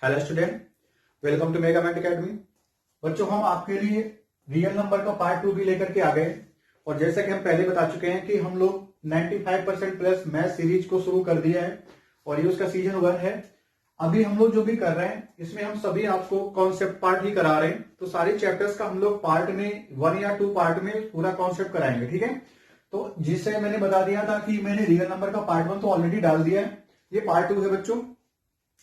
Hello student, welcome to megament academy. बच्चों, हम आपके लिए रियल नंबर का पार्ट 2 भी लेकर के आ गए और जैसा कि हम पहले बता चुके हैं कि हम लोग 95% प्लस मैथ सीरीज को शुरू कर दिया है और ये उसका सीजन 1 है। अभी हम लोग जो भी कर रहे हैं इसमें हम सभी आपको कॉन्सेप्ट पार्ट ही करा रहे हैं, तो सारे चैप्टर्स का हम लोग पार्ट में 1 या 2 पार्ट में पूरा कॉन्सेप्ट कराएंगे, ठीक है। तो जिससे मैंने बता दिया था कि मैंने रियल नंबर का पार्ट 1 तो ऑलरेडी डाल दिया है, ये पार्ट 2 है बच्चों।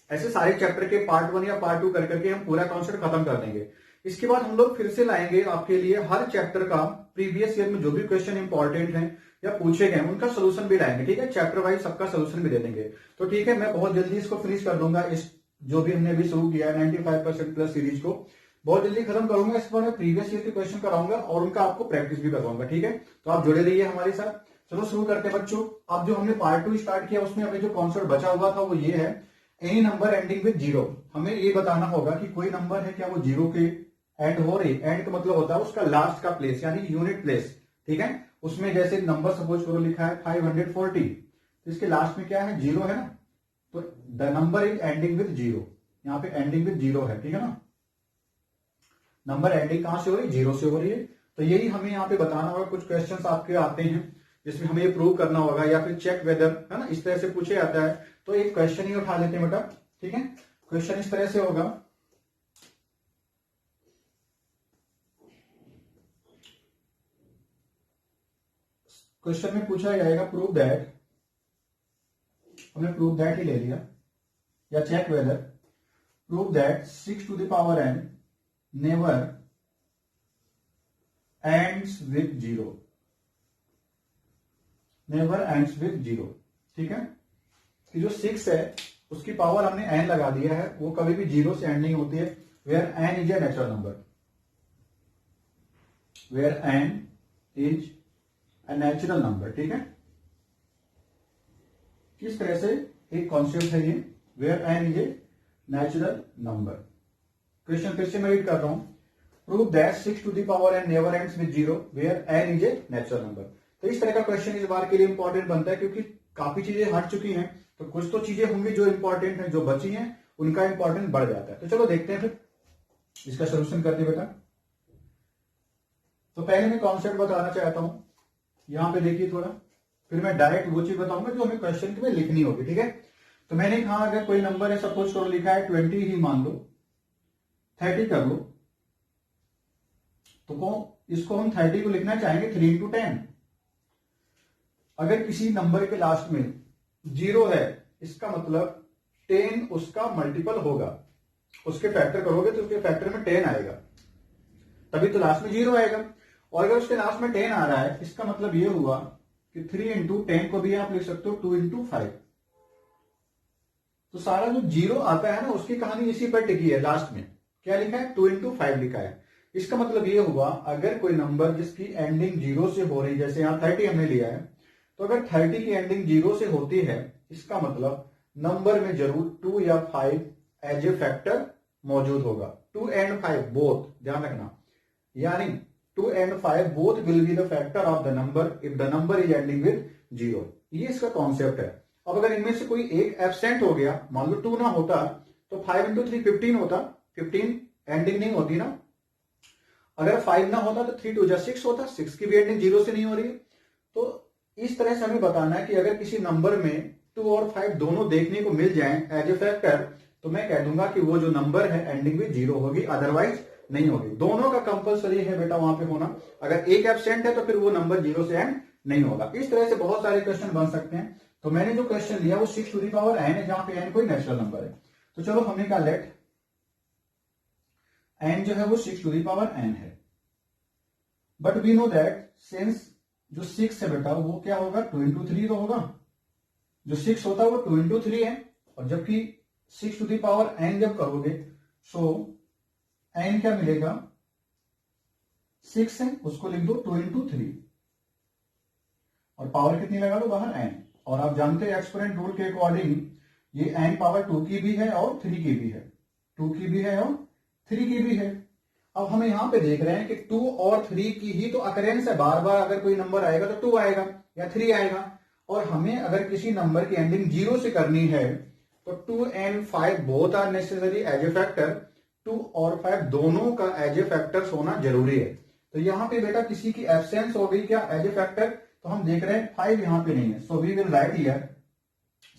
ऐसे सारे चैप्टर के पार्ट 1 या पार्ट 2 कर करके हम पूरा कॉन्सेप्ट खत्म कर देंगे। इसके बाद हम लोग फिर से लाएंगे आपके लिए हर चैप्टर का प्रीवियस ईयर में जो भी क्वेश्चन इंपॉर्टेंट हैं या पूछे गए उनका सोल्यूशन भी लाएंगे, ठीक है। चैप्टर वाइज सबका सोल्यूशन भी दे देंगे। तो ठीक है, मैं बहुत जल्दी इसको फिनिश कर दूंगा। इस जो भी हमने अभी शुरू किया है 95% प्लस सीरीज को बहुत जल्दी खत्म करूंगा। इस बार मैं प्रीवियस ईयर के क्वेश्चन कराऊंगा और उनका आपको प्रैक्टिस भी करवाऊंगा, ठीक है। तो आप जुड़े रहिए हमारे साथ। चलो शुरू करते हैं बच्चों। अब जो हमने पार्ट 2 स्टार्ट किया उसमें अभी जो कॉन्सेप्ट बचा हुआ था वो ये है, एनी नंबर एंडिंग विद 0। हमें ये बताना होगा कि कोई नंबर है क्या वो 0 के एंड हो रही। एंड का मतलब होता है उसका लास्ट का प्लेस यानी यूनिट प्लेस, ठीक है। उसमें जैसे नंबर सपोज करो लिखा है 540, तो इसके लास्ट में क्या है, 0 है ना। तो the number is ending with 0, यहाँ पे एंडिंग विद 0 है, ठीक है ना। नंबर एंडिंग कहां से हो रही है, 0 से हो रही है। तो यही हमें यहाँ पे बताना होगा। कुछ क्वेश्चंस आपके आते हैं जिसमें हमें ये प्रूव करना होगा या फिर चेक वेदर, है ना, इस तरह से पूछे जाता है। तो एक क्वेश्चन ही उठा लेते हैं बेटा, ठीक है। क्वेश्चन इस तरह से होगा, क्वेश्चन में पूछा जाएगा प्रूव दैट, हमने प्रूव दैट ही ले लिया, या check whether prove that 6 to the power n never ends with 0, never ends with 0, ठीक है। कि जो 6 है उसकी पावर हमने n लगा दिया है, वो कभी भी 0 से एंड नहीं होती है। Where n is a natural number, where n is a natural number, ठीक है। किस तरह से एक कॉन्सेप्ट है ये, where n is a natural number. Question फिर से मैं रीड कर रहा हूं, prove that 6 to the power n never ends with 0 where n is a natural number. तो इस तरह का क्वेश्चन इस बार के लिए इंपॉर्टेंट बनता है क्योंकि काफी चीजें हट चुकी हैं, तो कुछ तो चीजें होंगी जो इंपॉर्टेंट है, जो बची हैं उनका इंपॉर्टेंट बढ़ जाता है। तो चलो देखते हैं फिर इसका सोल्यूशन करते बेटा। तो पहले मैं कॉन्सेप्ट बताना चाहता हूं, यहां पे देखिए थोड़ा, फिर मैं डायरेक्ट वो चीज बताऊंगा जो हमें क्वेश्चन में लिखनी होगी, ठीक है। तो मैंने कहा अगर कोई नंबर है, सपोज करो लिखा है 20 ही मान लो, 30 कर लो, तो इसको हम 30 को लिखना चाहेंगे 3 into 10। अगर किसी नंबर के लास्ट में 0 है, इसका मतलब 10 उसका मल्टीपल होगा, उसके फैक्टर करोगे तो उसके फैक्टर में 10 आएगा, तभी तो लास्ट में 0 आएगा। और अगर उसके लास्ट में 10 आ रहा है, इसका मतलब ये हुआ कि 3 into 10 को भी आप लिख सकते हो 2 into 5। तो सारा जो 0 आता है ना उसकी कहानी इसी पर टिकी है। लास्ट में क्या लिखा है, 2 into 5 लिखा है। इसका मतलब ये हुआ अगर कोई नंबर जिसकी एंडिंग 0 से हो रही, जैसे यहां 30 हमने लिया है, तो अगर 30 की एंडिंग 0 से होती है, इसका मतलब नंबर में जरूर 2 या 5 एज ए फैक्टर मौजूद होगा। 2 and 5 बोथ, ध्यान रखना, यानी 2 and 5 both will be the factor of the number if the number is ending with 0। ये इसका कॉन्सेप्ट है। अब अगर इनमें से कोई एक एब्सेंट हो गया, मान लो 2 ना होता तो 5 into 3 15 होता, 15 एंडिंग नहीं होती ना। अगर 5 ना होता तो 3 2 6 होता, 6 की भी एंडिंग 0 से नहीं हो रही। तो इस तरह से हमें बताना है कि अगर किसी नंबर में 2 और 5 दोनों देखने को मिल जाएं एज ए फैक्टर, तो मैं कह दूंगा कि वो जो नंबर है एंडिंग में 0 होगी, अदरवाइज नहीं होगी। दोनों का कंपलसरी है बेटा वहां पे होना। अगर एक एब्सेंट है तो फिर वो नंबर 0 से एंड नहीं होगा। इस तरह से बहुत सारे क्वेश्चन बन सकते हैं। तो मैंने जो क्वेश्चन लिया वो 6 to the power n है, जहां पे n कोई नेचुरल नंबर है। तो चलो हमने कहा लेट n जो है वो 6 to the power n है, but we know that since जो 6 है बेटा वो क्या होगा, 2 into 3 तो होगा। जो 6 होता है वो 2 into 3 है, और जबकि 6 to the power n जब करोगे सो n क्या मिलेगा, 6 है उसको लिख दो 2 into 3 और पावर कितनी लगा दो बाहर n। और आप जानते हैं एक्सपोनेंट रूल के अकॉर्डिंग ये n पावर 2 की भी है और 3 की भी है, 2 की भी है और 3 की भी है। अब हम यहां पे देख रहे हैं कि 2 और 3 की ही तो अकरेंस है, बार बार अगर कोई नंबर आएगा तो 2 आएगा या 3 आएगा। और हमें अगर किसी नंबर की एंडिंग 0 से करनी है तो 2 and 5 both are necessary as a factor, 2 और 5 दोनों का एज ए फैक्टर्स होना जरूरी है। तो यहाँ पे बेटा किसी की एब्सेंस हो गई क्या एज ए फैक्टर, तो हम देख रहे हैं 5 यहाँ पे नहीं है, so we will write here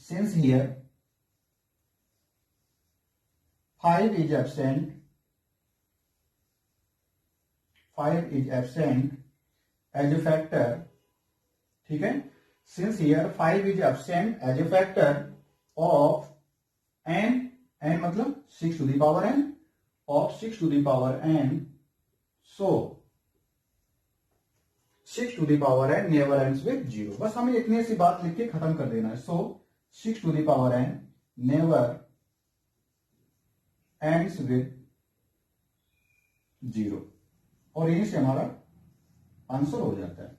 since here 5 is absent, 5 is absent as a factor, ठीक है, since here 5 is absent as a factor of n मतलब 6 to the power n, of 6 to the power n, so 6 to the power n never ends with 0। बस हमें इतनी सी बात लिख के खत्म कर देना है। सो 6 to the power n never ends with 0, और यहीं से हमारा आंसर हो जाता है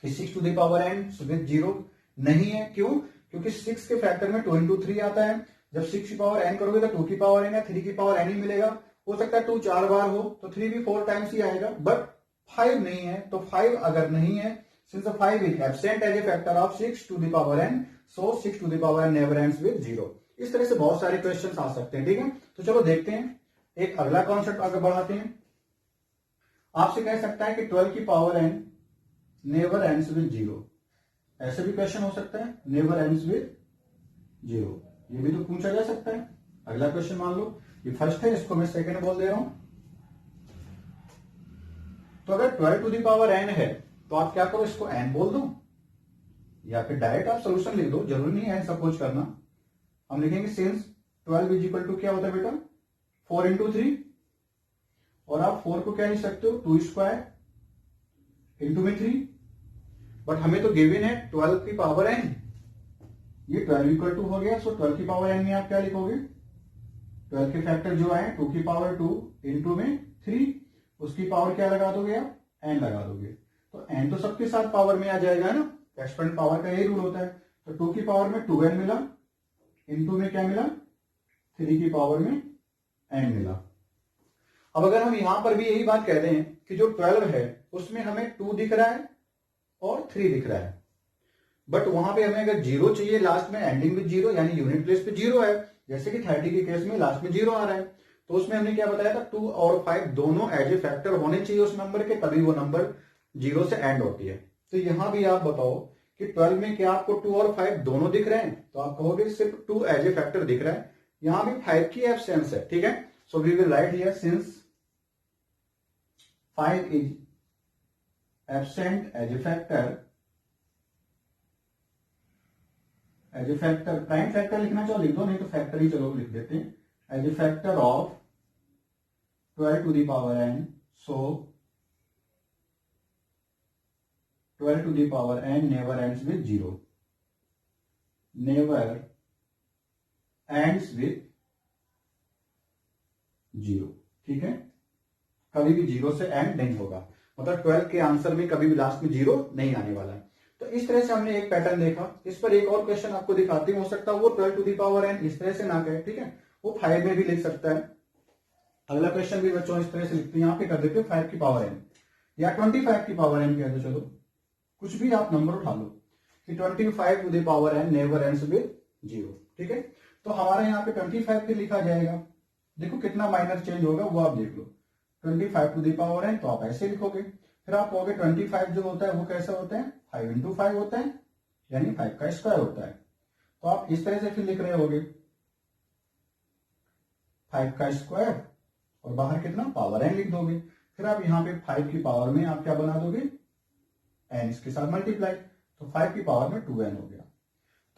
कि 6 to the power n with 0 नहीं है। क्यों? क्योंकि 6 के फैक्टर में 2 into 3 आता है। जब 6 की पावर n करोगे तो 2 की पावर n या 3 की पावर n ही मिलेगा। हो सकता है 2 4 बार हो तो 3 भी 4 टाइम्स ही आएगा, बट 5 नहीं है। तो 5 अगर नहीं है, since the 5 is absent as a factor of 6 to the power n, so 6 to the power n never ends with 0। इस तरह से बहुत सारे क्वेश्चंस आ सकते हैं, ठीक है। तो चलो देखते हैं, एक अगला कॉन्सेप्ट आगे बढ़ाते हैं। आपसे कह सकता है कि 12 की power n never ends with 0, ऐसे भी क्वेश्चन हो सकता है, नेवर एंड्स विद 0, ये भी तो पूछा जा सकता है। अगला क्वेश्चन मान लो ये फर्स्ट है, इसको मैं सेकंड बोल दे रहा हूं। तो अगर 12 टू दी पावर n है तो आप क्या करो, इसको n बोल दो या फिर डायरेक्ट आप सोल्यूशन लिख दो, जरूरी नहीं है सपोज करना। हम लिखेंगे सिंस 12 इज इक्वल टू क्या होता है बेटा 4 into 3, और आप 4 को क्या लिख सकते हो 2 स्क्वायर इंटू में 3, बट हमें तो गिवन है 12 की पावर n, ये 12 इक्वल टू हो गया। सो 12 की पावर n में आप क्या लिखोगे, 12 के फैक्टर जो आए 2 की पावर 2 इंटू में 3, उसकी पावर क्या लगा दोगे आप n लगा दोगे। तो n तो सबके साथ पावर में आ जाएगा ना, एक्सपोनेंट पावर का यही रूल होता है। तो 2 की पावर में 2n मिला, इंटू में क्या मिला 3 की पावर में n मिला। अब अगर हम यहां पर भी यही बात कह रहे हैं कि जो 12 है उसमें हमें 2 दिख रहा है और 3 दिख रहा है, बट वहां पे हमें अगर 0 चाहिए लास्ट में एंडिंग विद 0, यानी यूनिट प्लेस पे 0 है, जैसे कि 30 के केस में लास्ट में 0 आ रहा है, तो उसमें हमने क्या बताया था 2 और 5 दोनों एज ए फैक्टर होने चाहिए उस नंबर के, तभी वो नंबर 0 से एंड होती है। तो यहां भी आप बताओ कि 12 में क्या आपको 2 और 5 दोनों दिख रहे हैं, तो आप कहोगे सिर्फ 2 एज ए फैक्टर दिख रहा है, यहां भी 5 की एब्सेंस है, ठीक है। So we will write here since 5 is absent as a factor, as a factor, prime factor लिखना चाहो लिख दो, नहीं तो फैक्टर ही चलो लिख देते हैं, as a factor of 12 to the power n, so 12 to the power n never ends with 0, never ends with 0, ठीक है। कभी भी 0 से एंड नहीं होगा, मतलब 12 के आंसर में कभी भी लास्ट में 0 नहीं आने वाला है। तो इस तरह से हमने एक पैटर्न देखा। इस पर एक और क्वेश्चन आपको दिखाती हूँ, हो सकता है वो 12 टू दी पावर n इस तरह से ना कहे, ठीक है, वो 5 में भी लिख सकता है। अगला क्वेश्चन भी बच्चों इस तरह से लिखते हैं, यहाँ पे कर देते हो 5 की पावर n या 25 की पावर n कह दो, चलो कुछ भी आप नंबर उठा लो कि 25 to the power n never ends with 0, ठीक है। तो हमारा यहाँ पे 25 पे लिखा जाएगा, देखो कितना माइनर चेंज होगा वो आप देख लो। 25 टू द पावर n तो आप ऐसे लिखोगे, फिर आप कहोगे 25 जो होता है वो कैसा होता है 5 इंटू 5 होता है, यानी 5 का स्क्वायर होता है। तो आप इस तरह से फिर लिख रहे होगे 5 का स्क्वायर और बाहर कितना पावर n लिख दोगे, फिर आप यहाँ पे 5 की पावर में आप क्या बना दोगे n, इसके साथ मल्टीप्लाई, तो 5 की पावर में 2n हो गया।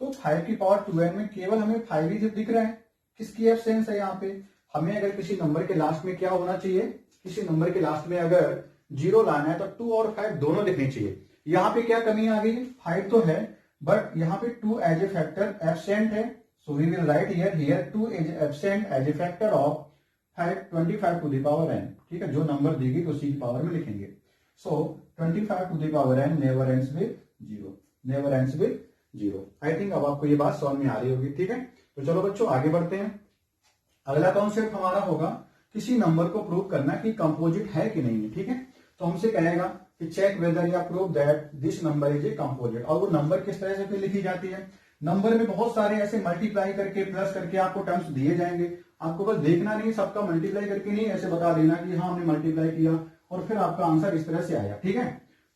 तो 5 की पावर 2n में केवल हमें 5 ही दिख रहा है, किसकी एब्सेंस है यहाँ पे। हमें अगर किसी नंबर के लास्ट में क्या होना चाहिए, किसी नंबर के लास्ट में अगर 0 लाना है तो 2 और 5 दोनों दिखने चाहिए। यहाँ पे क्या कमी आ गई, 5 तो है बट यहाँ पे 2 एज ए फैक्टर एब्सेंट है, so we will write here 2 is absent as a factor of 25 to the power n, ठीक है, जो नंबर दी गई उसी की पावर में लिखेंगे। So 25 to the power n never ends with 0, never ends with 0। I think अब आपको ये बात समझ में आ रही होगी, ठीक है। तो चलो बच्चों आगे बढ़ते हैं। अगला कॉन्सेप्ट हमारा होगा किसी नंबर को प्रूव करना कि कंपोजिट है कि नहीं है, ठीक है। तो हमसे कहेगा कि चेक वेदर या prove that this number is a composite, और वो नंबर किस तरह से फिर लिखी जाती है, नंबर में बहुत सारे ऐसे मल्टीप्लाई करके प्लस करके आपको टर्म्स दिए जाएंगे, आपको बस देखना नहीं, सबका मल्टीप्लाई करके नहीं ऐसे बता देना कि हाँ हमने मल्टीप्लाई किया और फिर आपका आंसर इस तरह से आया। ठीक है,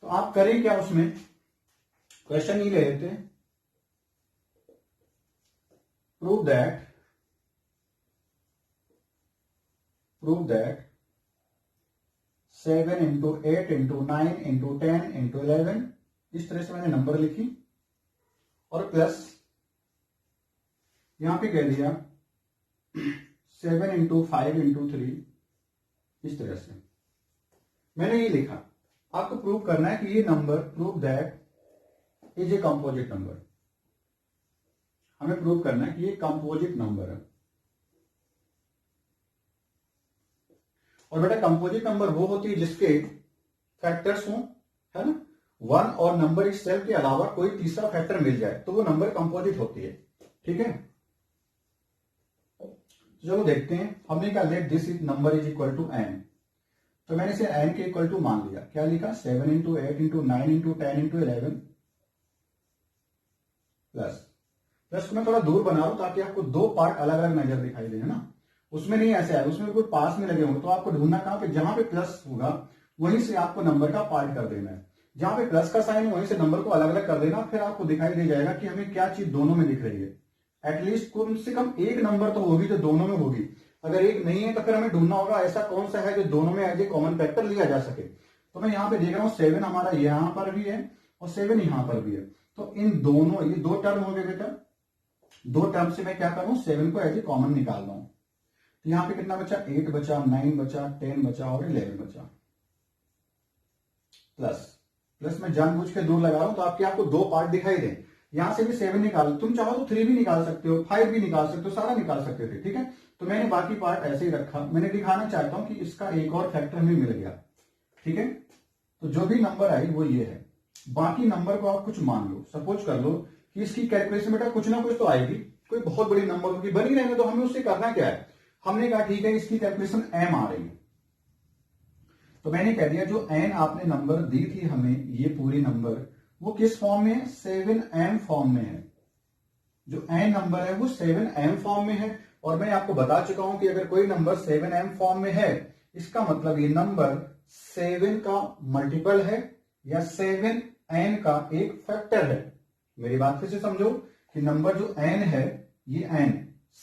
तो आप करें क्या, उसमें क्वेश्चन ही ले लेते हैं, prove that 7 into 8 into 9 into 10 into 11, इस तरह से मैंने नंबर लिखी और प्लस यहां पे कह दिया 7 इंटू 5 इंटू 3, इस तरह से मैंने ये लिखा। आपको प्रूव करना है कि ये number, prove that is a composite number, हमें प्रूव करना है कि ये कंपोजिट नंबर है। और बेटा कंपोजिट नंबर वो होती है जिसके फैक्टर्स हों, है ना, 1 और नंबर इटसेल्फ के अलावा कोई तीसरा फैक्टर मिल जाए तो वो नंबर कंपोजिट होती है। ठीक है, चलो देखते हैं। हमने कहा let this number is equal to n, तो मैंने इसे n के इक्वल टू मान लिया। क्या लिखा, 7 into 8 into 9 into 10 into 11 plus को मैं थोड़ा दूर बना रहा हूं ताकि आपको दो पार्ट अलग अलग नजर दिखाई दे, है ना। उसमें नहीं ऐसे है, उसमें कोई पास में लगे होंगे तो आपको ढूंढना कहां पे, जहां पे प्लस होगा वहीं से आपको नंबर का पार्ट कर देना है, जहां पे प्लस का साइन वहीं से नंबर को अलग अलग कर देना, फिर आपको दिखाई दे जाएगा कि हमें क्या चीज दोनों में दिख रही है। एटलीस्ट कम से कम एक नंबर तो होगी जो दोनों में होगी, अगर एक नहीं है तो फिर हमें ढूंढना होगा ऐसा कौन सा है जो दोनों में एज ए कॉमन फैक्टर लिया जा सके। तो मैं यहाँ पे देख रहा हूँ 7 हमारा यहां पर भी है और 7 यहां पर भी है, तो इन दोनों, ये दो टर्म हो गए बेटा, दो टर्म से मैं क्या करूं, 7 को एज ए कॉमन निकाल रहा हूं। तो यहां पे कितना बचा, 8 बचा, 9 बचा, 10 बचा और 11 बचा। प्लस मैं जानबूझ के दूर लगा रहा हूं तो आपको दो पार्ट दिखाई दें। यहां से भी 7 निकाल, तुम चाहो तो 3 भी निकाल सकते हो, 5 भी निकाल सकते हो, सारा निकाल सकते थे। ठीक है, तो मैंने बाकी पार्ट ऐसे ही रखा। मैंने दिखाना चाहता हूं कि इसका एक और फैक्टर हमें मिल गया। ठीक है, तो जो भी नंबर आई वो ये है। बाकी नंबर को आप कुछ मान लो, सपोज कर लो कि इसकी कैलकुलेशन बेटा कुछ ना कुछ तो आएगी, कोई बहुत बड़ी नंबर होगी, बनी रहने तो हमें उससे करना क्या है। हमने कहा ठीक है इसकी कैलकुलेशन m आ रही है, तो मैंने कह दिया जो n आपने नंबर दी थी हमें, ये पूरी नंबर वो किस फॉर्म में है, 7m फॉर्म में है। जो n नंबर है वो 7m फॉर्म में है, और मैं आपको बता चुका हूं कि अगर कोई नंबर 7m फॉर्म में है इसका मतलब ये नंबर 7 का मल्टीपल है या 7n का एक फैक्टर है। मेरी बात फिर से समझो कि नंबर जो n है ये n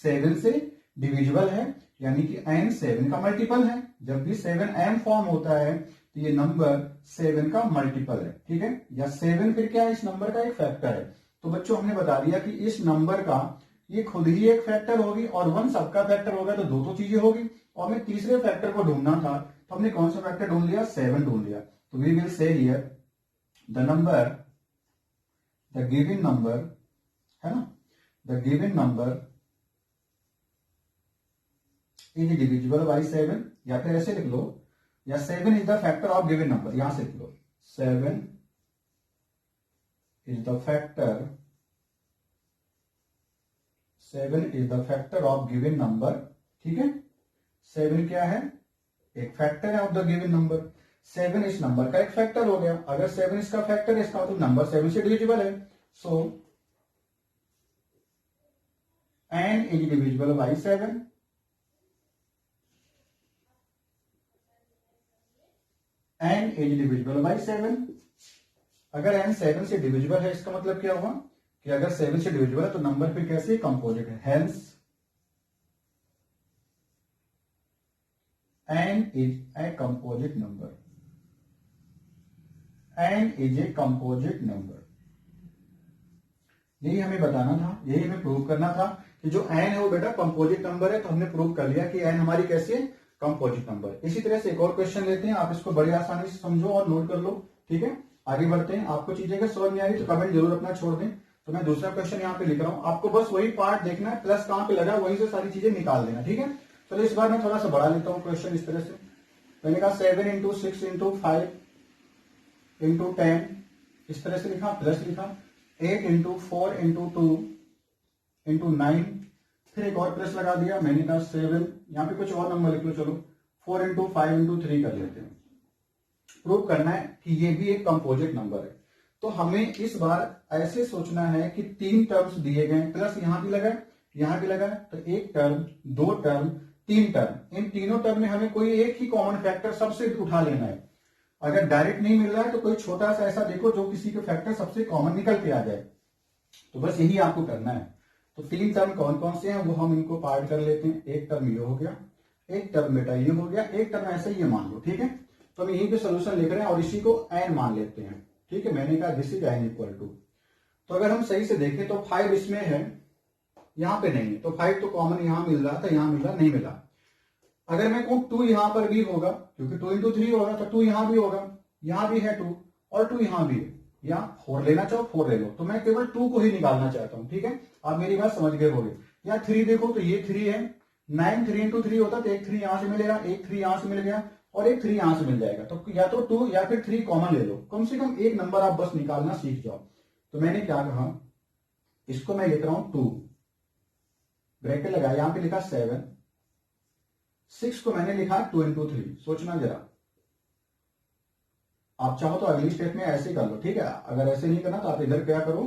7 से डिविजिबल है, यानी कि n 7 का मल्टीपल है। जब भी 7m फॉर्म होता है तो ये नंबर 7 का मल्टीपल है। ठीक है, या 7 फिर क्या है, इस नंबर का एक फैक्टर है। तो बच्चों हमने बता दिया कि इस नंबर का ये खुद ही एक फैक्टर होगी और 1 सबका फैक्टर होगा, तो दो चीजें होगी। और हमें तीसरे फैक्टर को ढूंढना था, तो हमने कौन सा फैक्टर ढूंढ लिया, 7 ढूंढ लिया। तो we will say here the number, the given number, है ना, the given number is divisible by 7, या फिर ऐसे लिख लो, या 7 is the factor of given number, यहां से लिख लो 7 is the factor, 7 is the factor of given number. ठीक है, 7 क्या है, एक फैक्टर है ऑफ द गिवन नंबर। 7 इस नंबर का एक फैक्टर हो गया, अगर 7 इसका फैक्टर है इसका मतलब नंबर 7 से डिविजिबल है। So n is divisible by 7, n is divisible by 7। अगर n 7 से डिविजिबल है इसका मतलब क्या हुआ कि अगर 7 से डिविजिबल है तो नंबर फिर कैसे कंपोजिट है, hence n is a composite number, n is a composite number. यही हमें बताना था, यही हमें प्रूव करना था कि जो n है वो बेटा कंपोजिट नंबर है। तो हमने प्रूव कर लिया कि n हमारी कैसी है, कंपोजिट नंबर। इसी तरह से एक और क्वेश्चन लेते हैं, आप इसको बड़ी आसानी से समझो और नोट कर लो। ठीक है, आगे बढ़ते हैं। आपको चीजें अगर समझ में आ रही तो कमेंट जरूर अपना छोड़ दें। तो मैं दूसरा क्वेश्चन यहाँ पे लिख रहा हूं, आपको बस वही पार्ट देखना है, प्लस कहां पे लगा वहीं से सारी चीजें निकाल देना। ठीक है, चलो इस बार मैं थोड़ा सा बढ़ा लेता हूँ क्वेश्चन इस तरह से। मैंने कहा 7 इंटू 6 इंटू 5 इंटू 10, इस तरह से लिखा, प्लस लिखा 8 इंटू 4 इंटू 2 इंटू 9, फिर एक और प्लस लगा दिया। मैंने कहा 7, यहाँ पे कुछ और नंबर लिख लो, चलो 4 इंटू 5 इंटू 3 कर लेते हैं। प्रूव करना है कि ये भी एक कंपोजिट नंबर है। तो हमें इस बार ऐसे सोचना है कि 3 टर्म्स दिए गए, प्लस यहां भी लगा, यहां भी लगा, तो 1 टर्म, 2 टर्म, 3 टर्म, इन तीनों टर्म में हमें कोई एक ही कॉमन फैक्टर सबसे उठा लेना है। अगर डायरेक्ट नहीं मिल रहा है तो कोई छोटा सा ऐसा देखो जो किसी के फैक्टर सबसे कॉमन निकल के आ जाए। तो बस यही आपको करना है। तो 3 टर्म कौन कौन से हैं वो हम इनको पार्ट कर लेते हैं। एक टर्म ये हो गया, एक टर्म बेटा ये हो गया, एक टर्म ऐसे ये मान लो, ठीक है। तो हम यहीं पे सोल्यूशन लिख रहे हैं और इसी को n मान लेते हैं, ठीक है। मैंने कहा this is n equal to, तो अगर हम सही से देखें तो 5 इसमें है, यहां पे नहीं है, तो 5 तो कॉमन यहां मिल रहा था, यहां मिल रहा नहीं मिला। अगर मैं कहूं 2 यहां पर भी होगा, क्योंकि 2 into 3 होगा, तो 2 यहां भी होगा, यहां भी है 2 और 2 यहां भी है, या 4 लेना चाहो 4 ले लो, तो मैं केवल 2 को ही निकालना चाहता हूं, ठीक है। आप मेरी बात समझ गए होंगे। या 3 देखो तो ये 3 है, 9 3 into 3 होता तो एक 3 यहां से मिलेगा, एक 3 यहां से मिल गया और एक 3 यहां से मिल जाएगा, तो या तो 2 या फिर 3 कॉमन ले लो। कम से कम एक नंबर आप बस निकालना सीख जाओ। तो मैंने क्या कहा, इसको मैं लिख रहा हूं 2, ब्रैकेट लगाया, यहां पे लिखा 7, 6 को मैंने लिखा 2 into 3। सोचना जरा, आप चाहो तो अगली स्टेप में ऐसे कर लो, ठीक है। अगर ऐसे नहीं करना तो आप इधर क्या करो,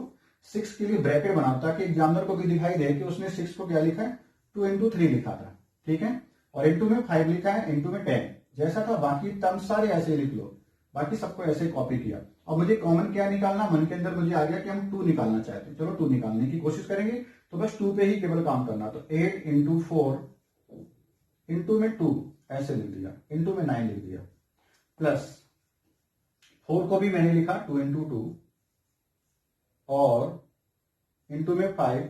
6 के लिए ब्रैकेट बनाओ ताकि एग्जामिनर को भी दिखाई दे कि उसने 6 को क्या लिखा है, 2 into 3 लिखा था, ठीक है। और इंटू में 5 लिखा है, इंटू में 10 जैसा था। बाकी टर्म सारे ऐसे लिख लो, बाकी सबको ऐसे कॉपी किया। अब मुझे कॉमन क्या निकालना, मन के अंदर मुझे आ गया कि हम 2 निकालना चाहते हैं, चलो 2 निकालने की कोशिश करेंगे। तो बस 2 पे ही केवल काम करना। तो 8 into 4 इंटू में 2 ऐसे लिख दिया, इंटू में 9 लिख दिया, प्लस 4 को भी मैंने लिखा 2 into 2 और इंटू में 5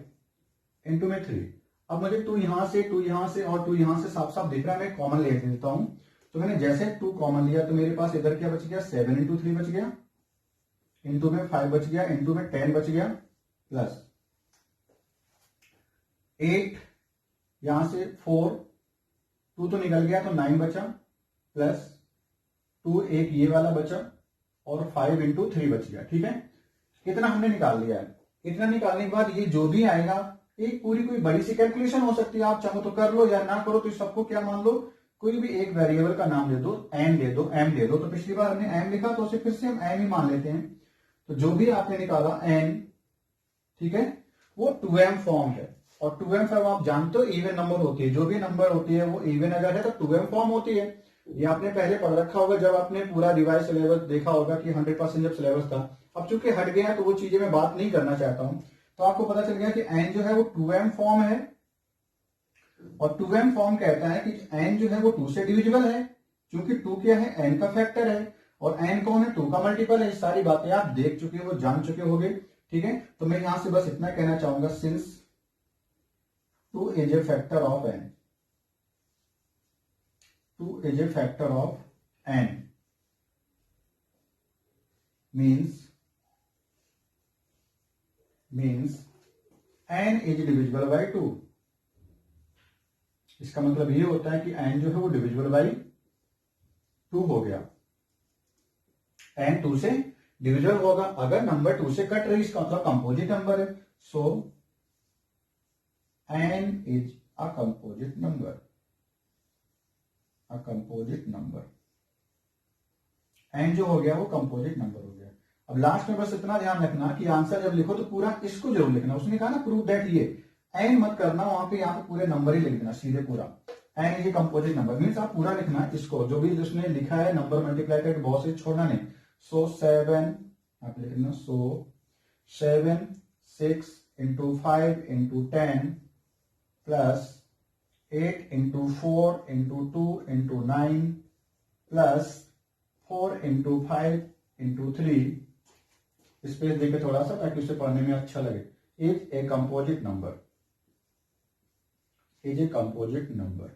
इंटू में 3। अब मुझे 2 यहां से, 2 यहां से और 2 यहां से साफ साफ दिख रहा है, मैं कॉमन ले लेता हूं। तो मैंने जैसे 2 कॉमन लिया तो मेरे पास इधर क्या बच गया, 7 into 3 बच गया, इंटू में 5 बच गया, इंटू में 10 बच गया, प्लस 8 यहां से 4, 2 तो निकल गया तो 9 बचा, प्लस 2 एक ये वाला बचा और 5 into 3 बच गया, ठीक है। इतना हमने निकाल लिया है। इतना निकालने के बाद ये जो भी आएगा, एक पूरी कोई बड़ी सी कैलकुलेशन हो सकती है, आप चाहो तो कर लो या ना करो। तो सबको क्या मान लो, कोई भी एक वेरिएबल का नाम दे दो, एन दे दो, एम दे दो। तो पिछली बार हमने एम लिखा तो उसे फिर से हम एम ही मान लेते हैं। तो जो भी आपने निकाला एन, ठीक है, वो 2m फॉर्म है। और 2m फॉर्म आप जानते हो इवन नंबर होती है, जो भी नंबर होती है वो इवन अगर है तो 2m फॉर्म होती है। ये आपने पहले पढ़ रखा होगा जब आपने पूरा रिवाइज सिलेबस देखा होगा कि 100% जब सिलेबस था। अब चूंकि हट गया तो वो चीजें मैं बात नहीं करना चाहता हूं। तो आपको पता चल गया कि n जो है वो 2m फॉर्म है, और 2m फॉर्म कहता है कि n जो है वो 2 से डिविजिबल है, क्योंकि 2 क्या है, n का फैक्टर है, और n कौन है, 2 का मल्टीपल है। ये सारी बातें आप देख चुके हो, जान चुके होगे, ठीक है। तो मैं यहां से बस इतना कहना चाहूंगा, since 2 is a factor of n, 2 is a factor of n means n is divisible by 2। इसका मतलब ये होता है कि n जो है वो डिविजिबल बाई 2 हो गया। n 2 से डिविजिबल होगा अगर नंबर 2 से कट रही, इसका मतलब कंपोजिट नंबर है। So n is a composite number, composite number. N जो हो गया वो कंपोजिट नंबर हो गया। अब लास्ट में बस इतना ध्यान रखना कि आंसर जब लिखो तो पूरा इसको जरूर लिखना। उसने कहा ना प्रूव दैट, ये एन मत करना वहां पे, यहाँ पे पूरे नंबर ही लिख देना सीधे पूरा। N is a composite number means आप पूरा लिखना इसको, जो भी उसने लिखा है नंबर मल्टीप्लाई बहुत से छोड़ना नहीं। सो 7 आप लिखना, सो 7 6 into 5 into 10 plus 8 into 4 into 2 into 9 plus 4 into 5 into 3, space देके थोड़ा सा ताकि उसे पढ़ने में अच्छा लगे। Is a composite number, is a composite number.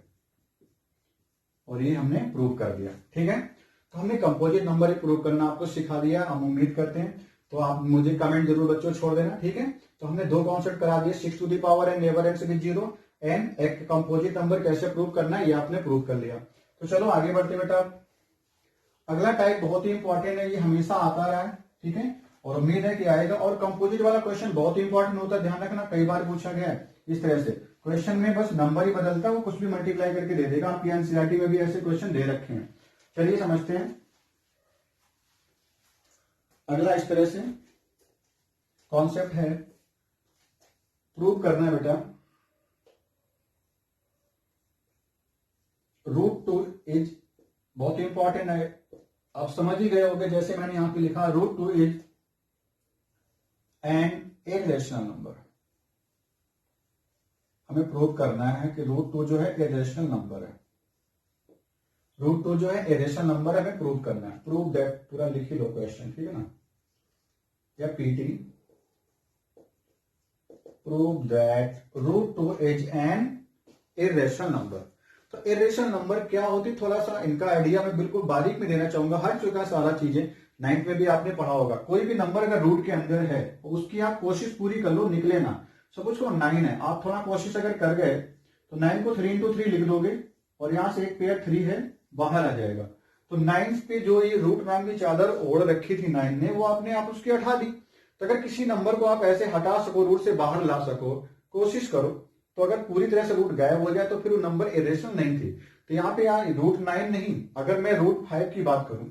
और ये हमने प्रूव कर दिया, ठीक है। तो हमने कंपोजिट नंबर प्रूव करना आपको सिखा दिया, हम उम्मीद करते हैं। तो आप मुझे कमेंट जरूर बच्चों छोड़ देना, ठीक है। तो हमने 2 कॉन्सेप्ट करा दिए, 6 to the power n never ends with 0 and एक कंपोजिट नंबर कैसे प्रूव करना है ये आपने प्रूव कर लिया। तो चलो आगे बढ़ते बेटा। अगला टाइप बहुत ही इंपॉर्टेंट है, ये हमेशा आता रहा है, ठीक है, और उम्मीद है कि आएगा। और कंपोजिट वाला क्वेश्चन बहुत ही इंपॉर्टेंट होता है, ध्यान रखना, कई बार पूछा गया है इस तरह से। क्वेश्चन में बस नंबर ही बदलता है, वो कुछ भी मल्टीप्लाई करके दे देगा। आपकी एनसीईआरटी में भी ऐसे क्वेश्चन दे रखे हैं। चलिए समझते हैं। अगला इस तरह से कॉन्सेप्ट है, प्रूव करना है बेटा √2 इज, बहुत ही इंपॉर्टेंट है, आप समझ ही गए होंगे, जैसे मैंने यहां पे लिखा √2 इज एन इरेशनल नंबर। हमें प्रूव करना है कि √2 जो है इरेशनल नंबर है, √2 जो है इरेशनल नंबर है, हमें प्रूव करना है। प्रूव दैट, पूरा लिख ही लो क्वेश्चन, ठीक है ना, या PT, prove that √2 is an irrational number. तो इरेशनल नंबर क्या होती, थोड़ा सा इनका आइडिया मैं बिल्कुल बारीक में देना चाहूंगा। हर चुका सारा चीजें 9th में भी आपने पढ़ा होगा। कोई भी नंबर अगर रूट के अंदर है उसकी आप कोशिश पूरी कर लो, निकले ना। सपोज को 9 है, आप थोड़ा कोशिश अगर कर गए तो 9 को 3 into 3 लिख दोगे और यहां से एक पेयर 3 है बाहर आ जाएगा। तो 9 पे जो ये रूट नाम की चादर ओढ़ रखी थी 9 ने, वो आपने आप उसकी हटा दी। तो अगर किसी नंबर को आप ऐसे हटा सको, रूट से बाहर ला सको, कोशिश करो, तो अगर पूरी तरह से रूट गायब हो जाए तो फिर वो नंबर इरेशनल नहीं थी। तो यहाँ पे यहाँ √9 नहीं, अगर मैं √5 की बात करूं,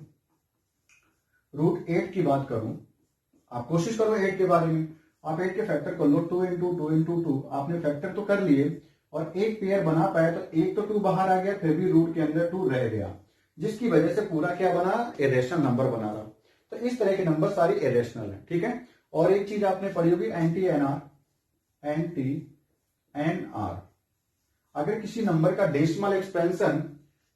√8 की बात करूं, आप कोशिश करो 8 के बारे में, आप 8 के फैक्टर कर लो, 2 into 2 into 2, आपने फैक्टर तो कर लिए और एक पेयर बना पाए, तो एक तो 2 बाहर आ गया, फिर भी रूट के अंदर 2 रह गया, जिसकी वजह से पूरा क्या बना, इरेशनल नंबर बना रहा। तो इस तरह के नंबर सारी इरेशनल है, ठीक है। और एक चीज आपने पढ़ी होगी एंटी एनआर, अगर किसी नंबर का decimal expansion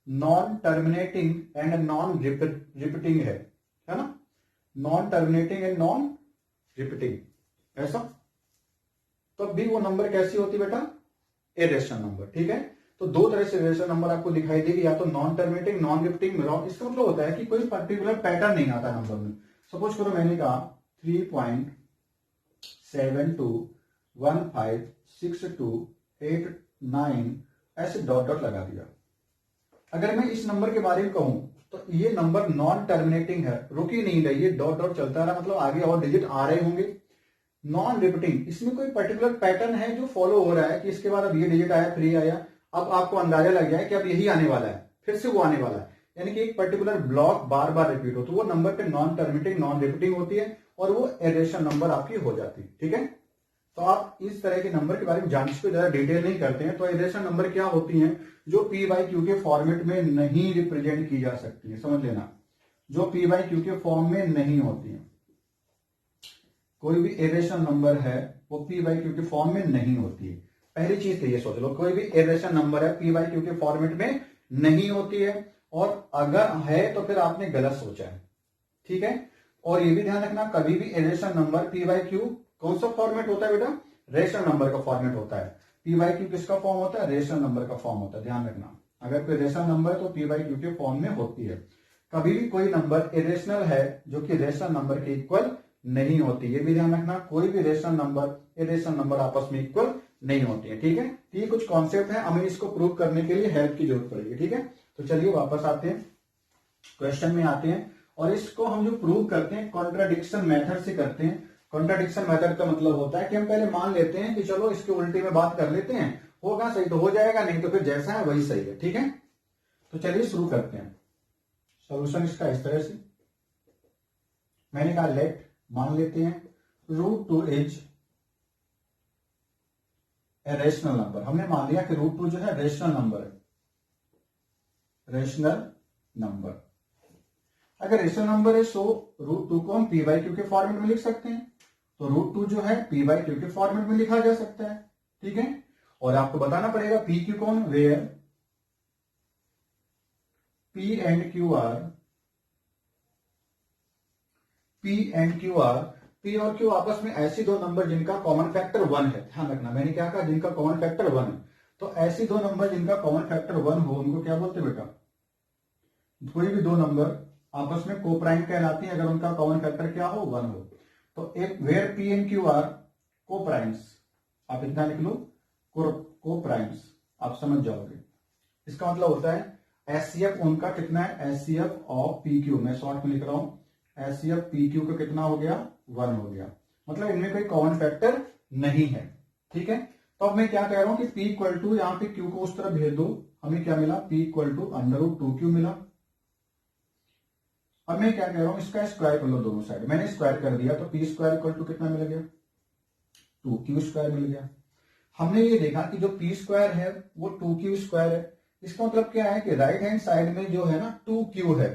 non terminating and non repeating है ना, non terminating and non repeating, ऐसा, तो भी वो नंबर कैसी होती बेटा, इरेशनल नंबर, ठीक है। तो दो तरह से इरेशनल नंबर आपको दिखाई देगी, या तो नॉन टर्मिनेटिंग, नॉन रिपीटिंग। इसका मतलब होता है कि कोई पर्टिकुलर पैटर्न नहीं आता नंबर में। सपोज करो मैंने कहा 3.72156289 ऐसे डॉट डॉट लगा दिया। अगर मैं इस नंबर के बारे में कहूं तो ये नंबर नॉन टर्मिनेटिंग है, रुक ही नहीं रही है, डॉट डॉट चलता रहा, मतलब आगे और डिजिट आ रहे होंगे। नॉन रिपीटिंग, इसमें कोई पर्टिकुलर पैटर्न है जो फॉलो हो रहा है कि इसके बाद अब ये डिजिट आया, 3 आया, अब आपको अंदाजा लग गया है कि अब यही आने वाला है, फिर से वो आने वाला है, यानी कि एक पर्टिकुलर ब्लॉक बार बार रिपीट हो, तो वो नंबर पे नॉन टर्मिनेटिंग, नॉन रिपीटिंग होती है और वो इरेशनल नंबर आपकी हो जाती है, ठीक है। तो आप इस तरह के नंबर के बारे में जानने को ज्यादा डिटेल नहीं करते हैं। तो इरेशनल नंबर क्या होती हैं, जो p/q के फॉर्मेट में नहीं रिप्रेजेंट की जा सकती है, समझ लेना, जो p/q के फॉर्म में नहीं होती है। कोई भी इरेशनल नंबर है वो p/q के फॉर्म में नहीं होती है। पहली चीज तो ये सोच लो, कोई भी इरेशनल नंबर है p/q के फॉर्मेट में नहीं होती है, और अगर है तो फिर आपने गलत सोचा है, ठीक है। और ये भी ध्यान रखना, कभी भी इरेशनल नंबर p/q कौन सा फॉर्मेट होता है बेटा, रेशनल नंबर का फॉर्मेट होता है। p/q किसका फॉर्म होता है, रेशनल नंबर का फॉर्म होता है, ध्यान रखना। अगर कोई रेशनल नंबर है तो p/q के फॉर्म में होती है। कभी भी कोई नंबर इरेशनल है जो कि रेशनल नंबर के इक्वल नहीं होती, ये भी ध्यान रखना। कोई भी रेशनल नंबर इरेशनल नंबर आपस में इक्वल नहीं होती है, ठीक है। ये कुछ कॉन्सेप्ट है, हमें इसको प्रूव करने के लिए हेल्प की जरूरत पड़ेगी, ठीक है। तो चलिए वापस आते हैं, क्वेश्चन में आते हैं, और इसको हम जो प्रूव करते हैं कॉन्ट्राडिक्शन मेथड से करते हैं। कॉन्ट्राडिक्शन मेथड का मतलब होता है कि हम पहले मान लेते हैं कि चलो इसके उल्टे में बात कर लेते हैं, होगा सही तो हो जाएगा, नहीं तो फिर जैसा है वही सही है, ठीक है। तो चलिए शुरू करते हैं। सॉल्यूशन इसका इस तरह से, मैंने कहा लेट, मान लेते हैं √2 इज ए रेशनल नंबर। हमने मान लिया कि √2 जो है रेशनल नंबर है, रेशनल नंबर। अगर रेशनल नंबर है सो √2 को हम p/q के फॉर्मेट में लिख सकते हैं, तो √2 जो है p/q के फॉर्मेट में लिखा जा सकता है, ठीक है। और आपको बताना पड़ेगा p/q कौन, where p and q are, p and q are, p और q आपस में ऐसी दो नंबर जिनका कॉमन फैक्टर 1 है। ध्यान रखना, मैंने क्या कहा, जिनका कॉमन फैक्टर 1 है। तो ऐसी दो नंबर जिनका कॉमन फैक्टर 1 हो उनको क्या बोलते हैं बेटा, कोई भी दो नंबर आपस में कोप्राइम कहलाती है अगर उनका कॉमन फैक्टर क्या हो, 1 हो। तो एक where p and q are coprimes, आप इतना लिख लो, कोप्राइम्स, आप समझ जाओगे। इसका मतलब होता है HCF उनका कितना है, HCF ऑफ PQ, मैं शॉर्ट में लिख रहा हूं, HCF PQ का कितना हो गया, 1 हो गया। मतलब इनमें कोई कॉमन फैक्टर नहीं है, ठीक है। तो अब मैं क्या कह रहा हूं कि P इक्वल टू, यहां पे Q को उस तरफ भेज दो, हमें क्या मिला, P इक्वल टू √2Q मिला। अब मैं क्या कह रहा हूं, इसका स्क्वायर कर लो दोनों साइड। मैंने स्क्वायर कर दिया तो पी स्क्वायर इक्वल टू कितना मिल गया, 2q² मिल गया। हमने ये देखा कि जो पी स्क्वायर है वो 2q² है। इसका मतलब क्या है कि राइट हैंड साइड में जो है ना 2q है,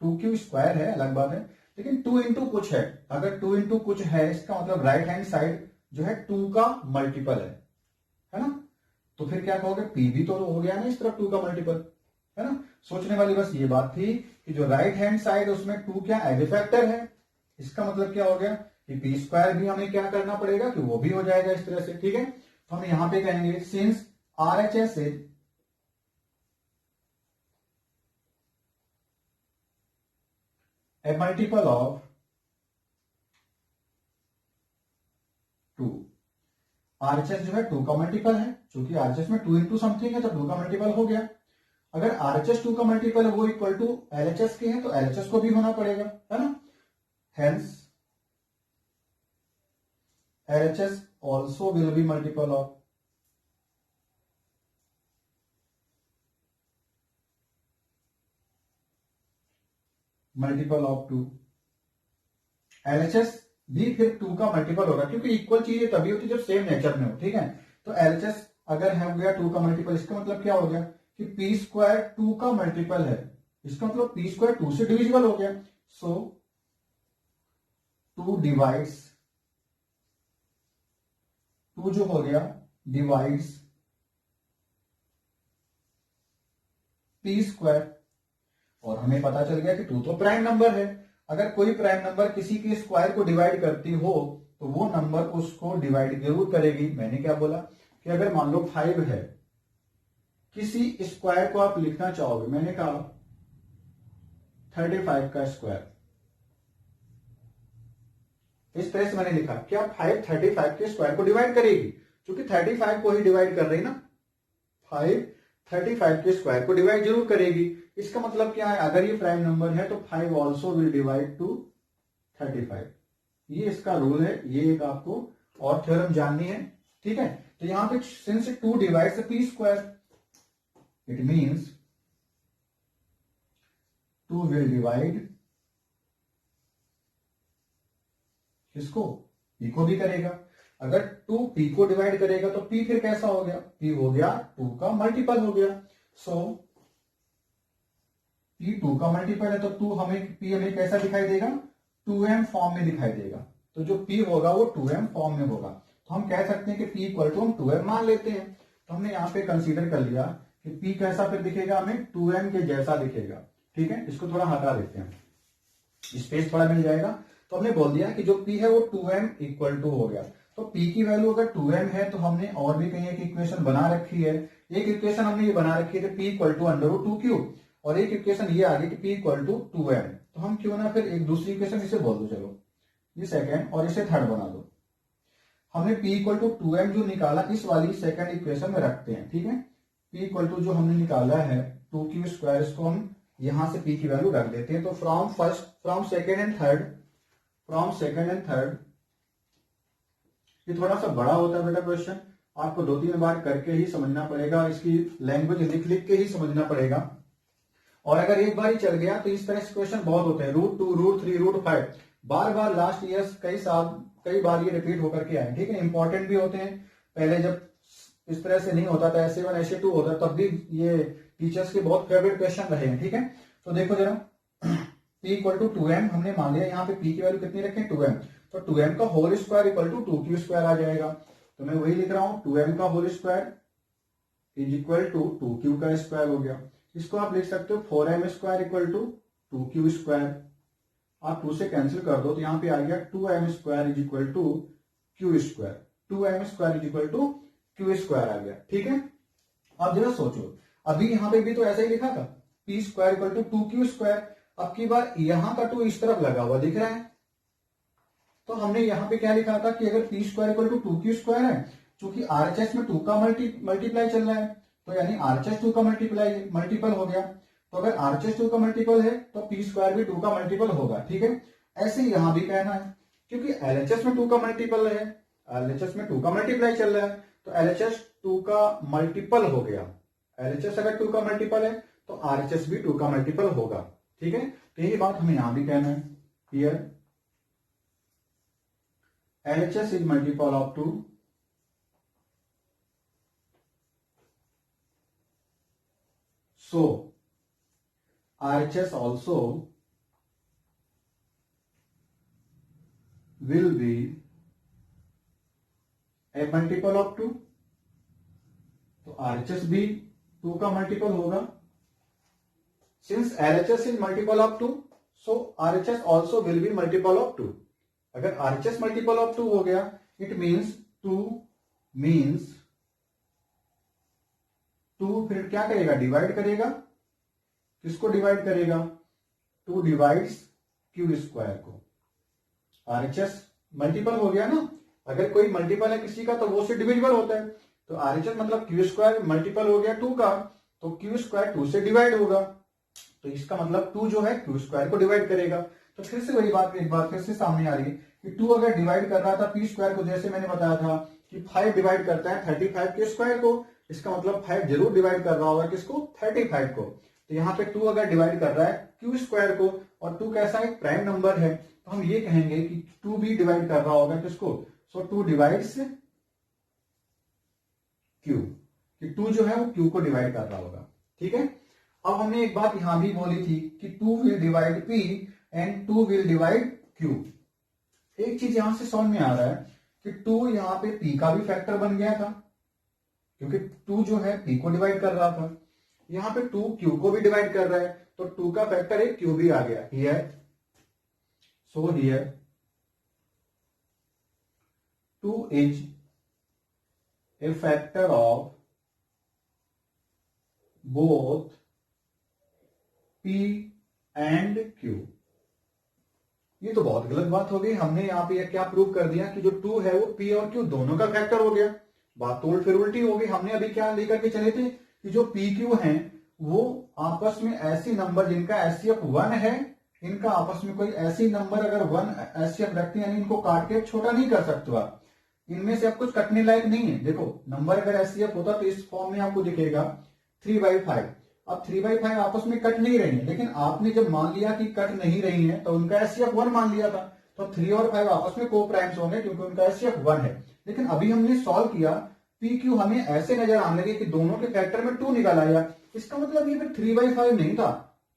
2q² है अलग बात है, लेकिन 2 इंटू कुछ है। अगर 2 इंटू कुछ है इसका मतलब राइट हैंड साइड जो है 2 का मल्टीपल है ना। तो फिर क्या कहोगे, पी भी तो हो गया ना इस तरफ 2 का मल्टीपल, है ना। सोचने वाली बस ये बात थी कि जो राइट हैंड साइड उसमें 2 क्या एज ए फैक्टर है। इसका मतलब क्या हो गया कि पी स्क्वायर भी हमें क्या करना पड़ेगा कि वो भी हो जाएगा इस तरह से, ठीक है। तो हम यहां पे कहेंगे since RHS is a multiple of 2। RHS जो है 2 का मल्टीपल है, क्योंकि RHS में 2 इंटू समथिंग है तो 2 का मल्टीपल हो गया। अगर RHS 2 का मल्टीपल है वो इक्वल टू LHS के हैं तो LHS को भी होना पड़ेगा, है ना। Hence LHS also will be multiple of multiple of 2। LHS भी फिर 2 का मल्टीपल होगा, क्योंकि इक्वल चीजें तभी होती जब सेम नेचर में हो, ठीक है। तो LHS अगर हो गया 2 का मल्टीपल, इसका मतलब क्या हो गया कि पी स्क्वायर 2 का मल्टीपल है। इसका मतलब पी स्क्वायर 2 से डिविजिबल हो गया। सो 2 डिवाइड्स, 2 जो हो गया डिवाइड्स पी स्क्वायर। और हमें पता चल गया कि 2 तो प्राइम नंबर है। अगर कोई प्राइम नंबर किसी के स्क्वायर को डिवाइड करती हो तो वो नंबर उसको डिवाइड जरूर करेगी। मैंने क्या बोला कि अगर मान लो 5 है, किसी स्क्वायर को आप लिखना चाहोगे, मैंने कहा 35 का स्क्वायर, इस तरह से मैंने लिखा, क्या 5 35 के स्क्वायर को डिवाइड करेगी, क्योंकि 35 को ही डिवाइड कर रही ना। 5 35 के स्क्वायर को डिवाइड जरूर करेगी। इसका मतलब क्या है, अगर ये प्राइम नंबर है तो 5 ऑल्सो विल डिवाइड टू 35। ये इसका रूल है, ये एक आपको और थ्योरम जाननी है, ठीक है। तो यहां पे since 2 divides P square, it means 2 will divide किसको, पी को भी करेगा। अगर 2 पी को डिवाइड करेगा तो पी फिर कैसा हो गया, पी हो गया 2 का मल्टीपल हो गया। सो पी 2 का मल्टीपल है तो पी हमें कैसा दिखाई देगा, 2m फॉर्म में दिखाई देगा। तो जो पी होगा वो 2m फॉर्म में होगा। तो हम कह सकते हैं कि पी इक्वल टू हम 2m मान लेते हैं। तो हमने यहां पे कंसीडर कर लिया कि पी कैसा फिर दिखेगा, हमें 2m के जैसा दिखेगा, ठीक है। इसको थोड़ा हटा देते हैं, स्पेस थोड़ा मिल जाएगा। तो हमने बोल दिया कि जो p है वो 2m इक्वल टू हो गया। तो p की वैल्यू अगर 2m है तो हमने और भी कहीं एक इक्वेशन बना रखी है। एक इक्वेशन हमने ये बना रखी है कि p इक्वल टू √2q, और एक इक्वेशन ये आ गई कि p इक्वल टू 2m। तो हम क्यों ना फिर एक दूसरी इक्वेशन इसे बोल दो, चलो ये सेकेंड और इसे थर्ड बना दो। हमने p इक्वल टू 2m जो निकाला इस वाली सेकेंड इक्वेशन में रखते हैं, ठीक है। p इक्वल टू जो हमने निकाला है 2q², इसको हम यहां से p की वैल्यू रख देते हैं। तो फ्रॉम सेकेंड एंड थर्ड, ये थोड़ा सा बड़ा होता है बेटा क्वेश्चन, आपको 2-3 बार करके ही समझना पड़ेगा, इसकी लैंग्वेज लिख के ही समझना पड़ेगा। और अगर एक बार ही चल गया तो इस तरह से क्वेश्चन बहुत होते हैं, √2, √3, √5, बार बार लास्ट ईयर कई बार ये रिपीट होकर के आए, ठीक है। इंपॉर्टेंट भी होते हैं। पहले जब इस तरह से नहीं होता था, SA1 SA2 होता तब भी ये टीचर्स के बहुत फेवरेट क्वेश्चन रहे हैं, ठीक है। तो देखो जरा, p इक्वल टू 2m हमने मान लिया, यहाँ पे p की वैल्यू कितनी रखें, 2m। तो 2m का whole square equal to 2q² आ जाएगा। तो मैं वही लिख रहा हूं, 2m का whole square is equal to 2q का स्क्वायर हो गया। इसको आप लिख सकते हो 4m² इक्वल टू 2q²। आप 2 से कैंसिल कर दो तो यहाँ पे आ गया 2m² is equal to q²। 2m² is equal to q² आ गया, ठीक है। अब जरा सोचो, अभी यहाँ पे भी तो ऐसा ही लिखा था, p² इक्वल टू 2q²। अब की बार यहां का 2 इस तरफ लगा हुआ दिख रहा है, तो हमने यहां पे क्या लिखा था कि अगर p² इक्वल टू 2q² है, चूंकि RHS में 2 का मल्टीप्लाई चल रहा है, तो यानी RHS 2 का मल्टीपल हो गया। तो अगर RHS 2 का मल्टीपल है तो p² भी 2 का मल्टीपल होगा, ठीक है। ऐसे ही यहां भी कहना है, क्योंकि LHS में 2 का मल्टीपल है, LHS में 2 का मल्टीप्लाई चल रहा है, तो LHS 2 का मल्टीपल हो गया। LHS अगर 2 का मल्टीपल है तो RHS भी 2 का मल्टीपल होगा, ठीक है, तो यही बात हमें यहां भी कहना है। Here LHS is multiple of 2, so RHS also will be a multiple of 2, तो RHS भी 2 का मल्टीपल होगा। Since LHS is multiple of 2, so RHS also will be multiple of 2. अगर RHS multiple of 2 हो गया, it means 2 फिर क्या करेगा, डिवाइड करेगा। किसको डिवाइड करेगा, 2 डिवाइड्स क्यू स्क्वायर को। RHS मल्टीपल हो गया ना, अगर कोई मल्टीपल है किसी का तो वो से डिविजिबल होता है, तो RHS मतलब क्यू स्क्वायर मल्टीपल हो गया 2 का, तो क्यू स्क्वायर 2 से डिवाइड होगा, तो इसका मतलब 2 जो है क्यू स्क्वायर को डिवाइड करेगा। तो फिर से वही बात एक बार फिर से सामने आ रही है कि 2 अगर डिवाइड कर रहा था पी स्क्वायर को, जैसे मैंने बताया था कि 5 डिवाइड करता है 35 के स्क्वायर को, इसका मतलब 5 जरूर डिवाइड कर रहा होगा किसको, 35 को। तो यहाँ पे 2 अगर डिवाइड कर रहा है क्यू स्क्वायर को, और 2 कैसा एक प्राइम नंबर है, तो हम ये कहेंगे कि 2 भी डिवाइड कर रहा होगा किसको, सो 2 डिवाइड्स क्यू, कि 2 जो है वो क्यू को डिवाइड कर रहा होगा। ठीक है, अब हमने एक बात यहां भी बोली थी कि 2 will divide P and 2 will divide Q. एक चीज यहां से समझ में आ रहा है कि 2 यहां पे पी का भी फैक्टर बन गया था, क्योंकि 2 जो है पी को डिवाइड कर रहा था, यहां पे 2 क्यू को भी डिवाइड कर रहा है, तो 2 का फैक्टर एक क्यू भी आ गया here. So here 2 is a factor of both P and Q। ये तो बहुत गलत बात हो गई, हमने यहां पे क्या प्रूव कर दिया कि जो 2 है वो P और Q दोनों का फैक्टर हो गया। बात तो फिर उल्टी हो गई, हमने अभी क्या लेकर के चले थे कि जो PQ हैं वो आपस में ऐसी नंबर जिनका एचसीएफ 1 है, इनका आपस में कोई ऐसी नंबर अगर 1 एचसीएफ रखते हैं, यानी इनको काट के छोटा नहीं कर सकते आप, इनमें से अब कुछ कटने लायक नहीं है। देखो नंबर अगर एचसीएफ होता तो इस फॉर्म में आपको दिखेगा 3/5। अब 3/5 आपस में कट नहीं रही है, लेकिन आपने जब मान लिया कि कट नहीं रही है तो उनका एचसीएफ 1 मान लिया था, तो 3 और 5 आपस में को प्राइम्स होंगे क्योंकि उनका एचसीएफ 1 है। लेकिन अभी हमने सॉल्व किया, पी क्यू हमें ऐसे नजर आने लगे कि दोनों के फैक्टर में 2 निकल आया। इसका मतलब ये फिर 3/5 नहीं था,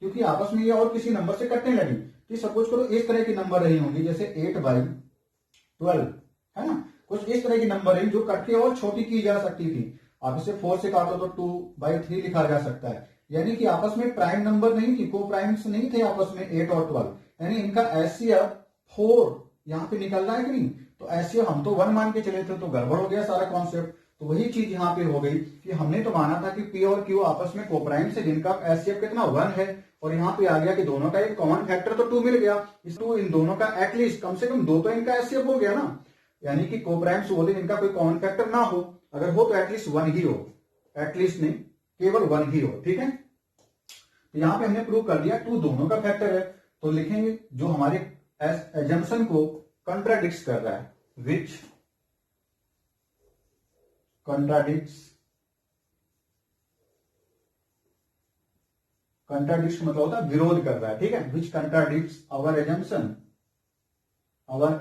क्योंकि आपस में ये और किसी नंबर से कटने लगी। तो सपोज करो इस तरह की नंबर रही होंगी, जैसे 8/12 है ना, कुछ इस तरह की नंबर रही जो कट के और छोटी की जा सकती थी। आप इसे 4 से काटो तो 2/3 लिखा जा सकता है, यानी कि आपस में प्राइम नंबर नहीं थी, को प्राइम्स नहीं थे आपस में 8 और 12, यानी इनका एचसीएफ 4 यहां पे निकल रहा है कि नहीं। तो एचसीएफ हम तो 1 मान के चले थे, तो गड़बड़ हो गया सारा कॉन्सेप्ट। तो वही चीज यहाँ पे हो गई कि हमने तो माना था कि पी और क्यू आपस में कोप्राइम्स है जिनका एचसीएफ कितना 1 है, और यहाँ पे आ गया कि दोनों का एक कॉमन फैक्टर तो 2 मिल गया। इस 2 इन दोनों का एटलीस्ट कम से कम 2 तो इनका एचसीएफ हो गया ना, यानी कि कोप्राइम्स बोले जिनका कोई कॉमन फैक्टर ना हो, अगर हो तो एटलीस्ट 1 ही हो, एटलीस्ट नहीं केवल 1 ही हो। ठीक है, तो यहां पे हमने प्रूव कर दिया 2 दोनों का फैक्टर है। तो लिखेंगे जो हमारे एजम्पशन को कंट्राडिक्ट कर रहा है, विच कंट्राडिक्ट्स मतलब होता है विरोध कर रहा है। ठीक है, विच कंट्राडिक्ट्स आवर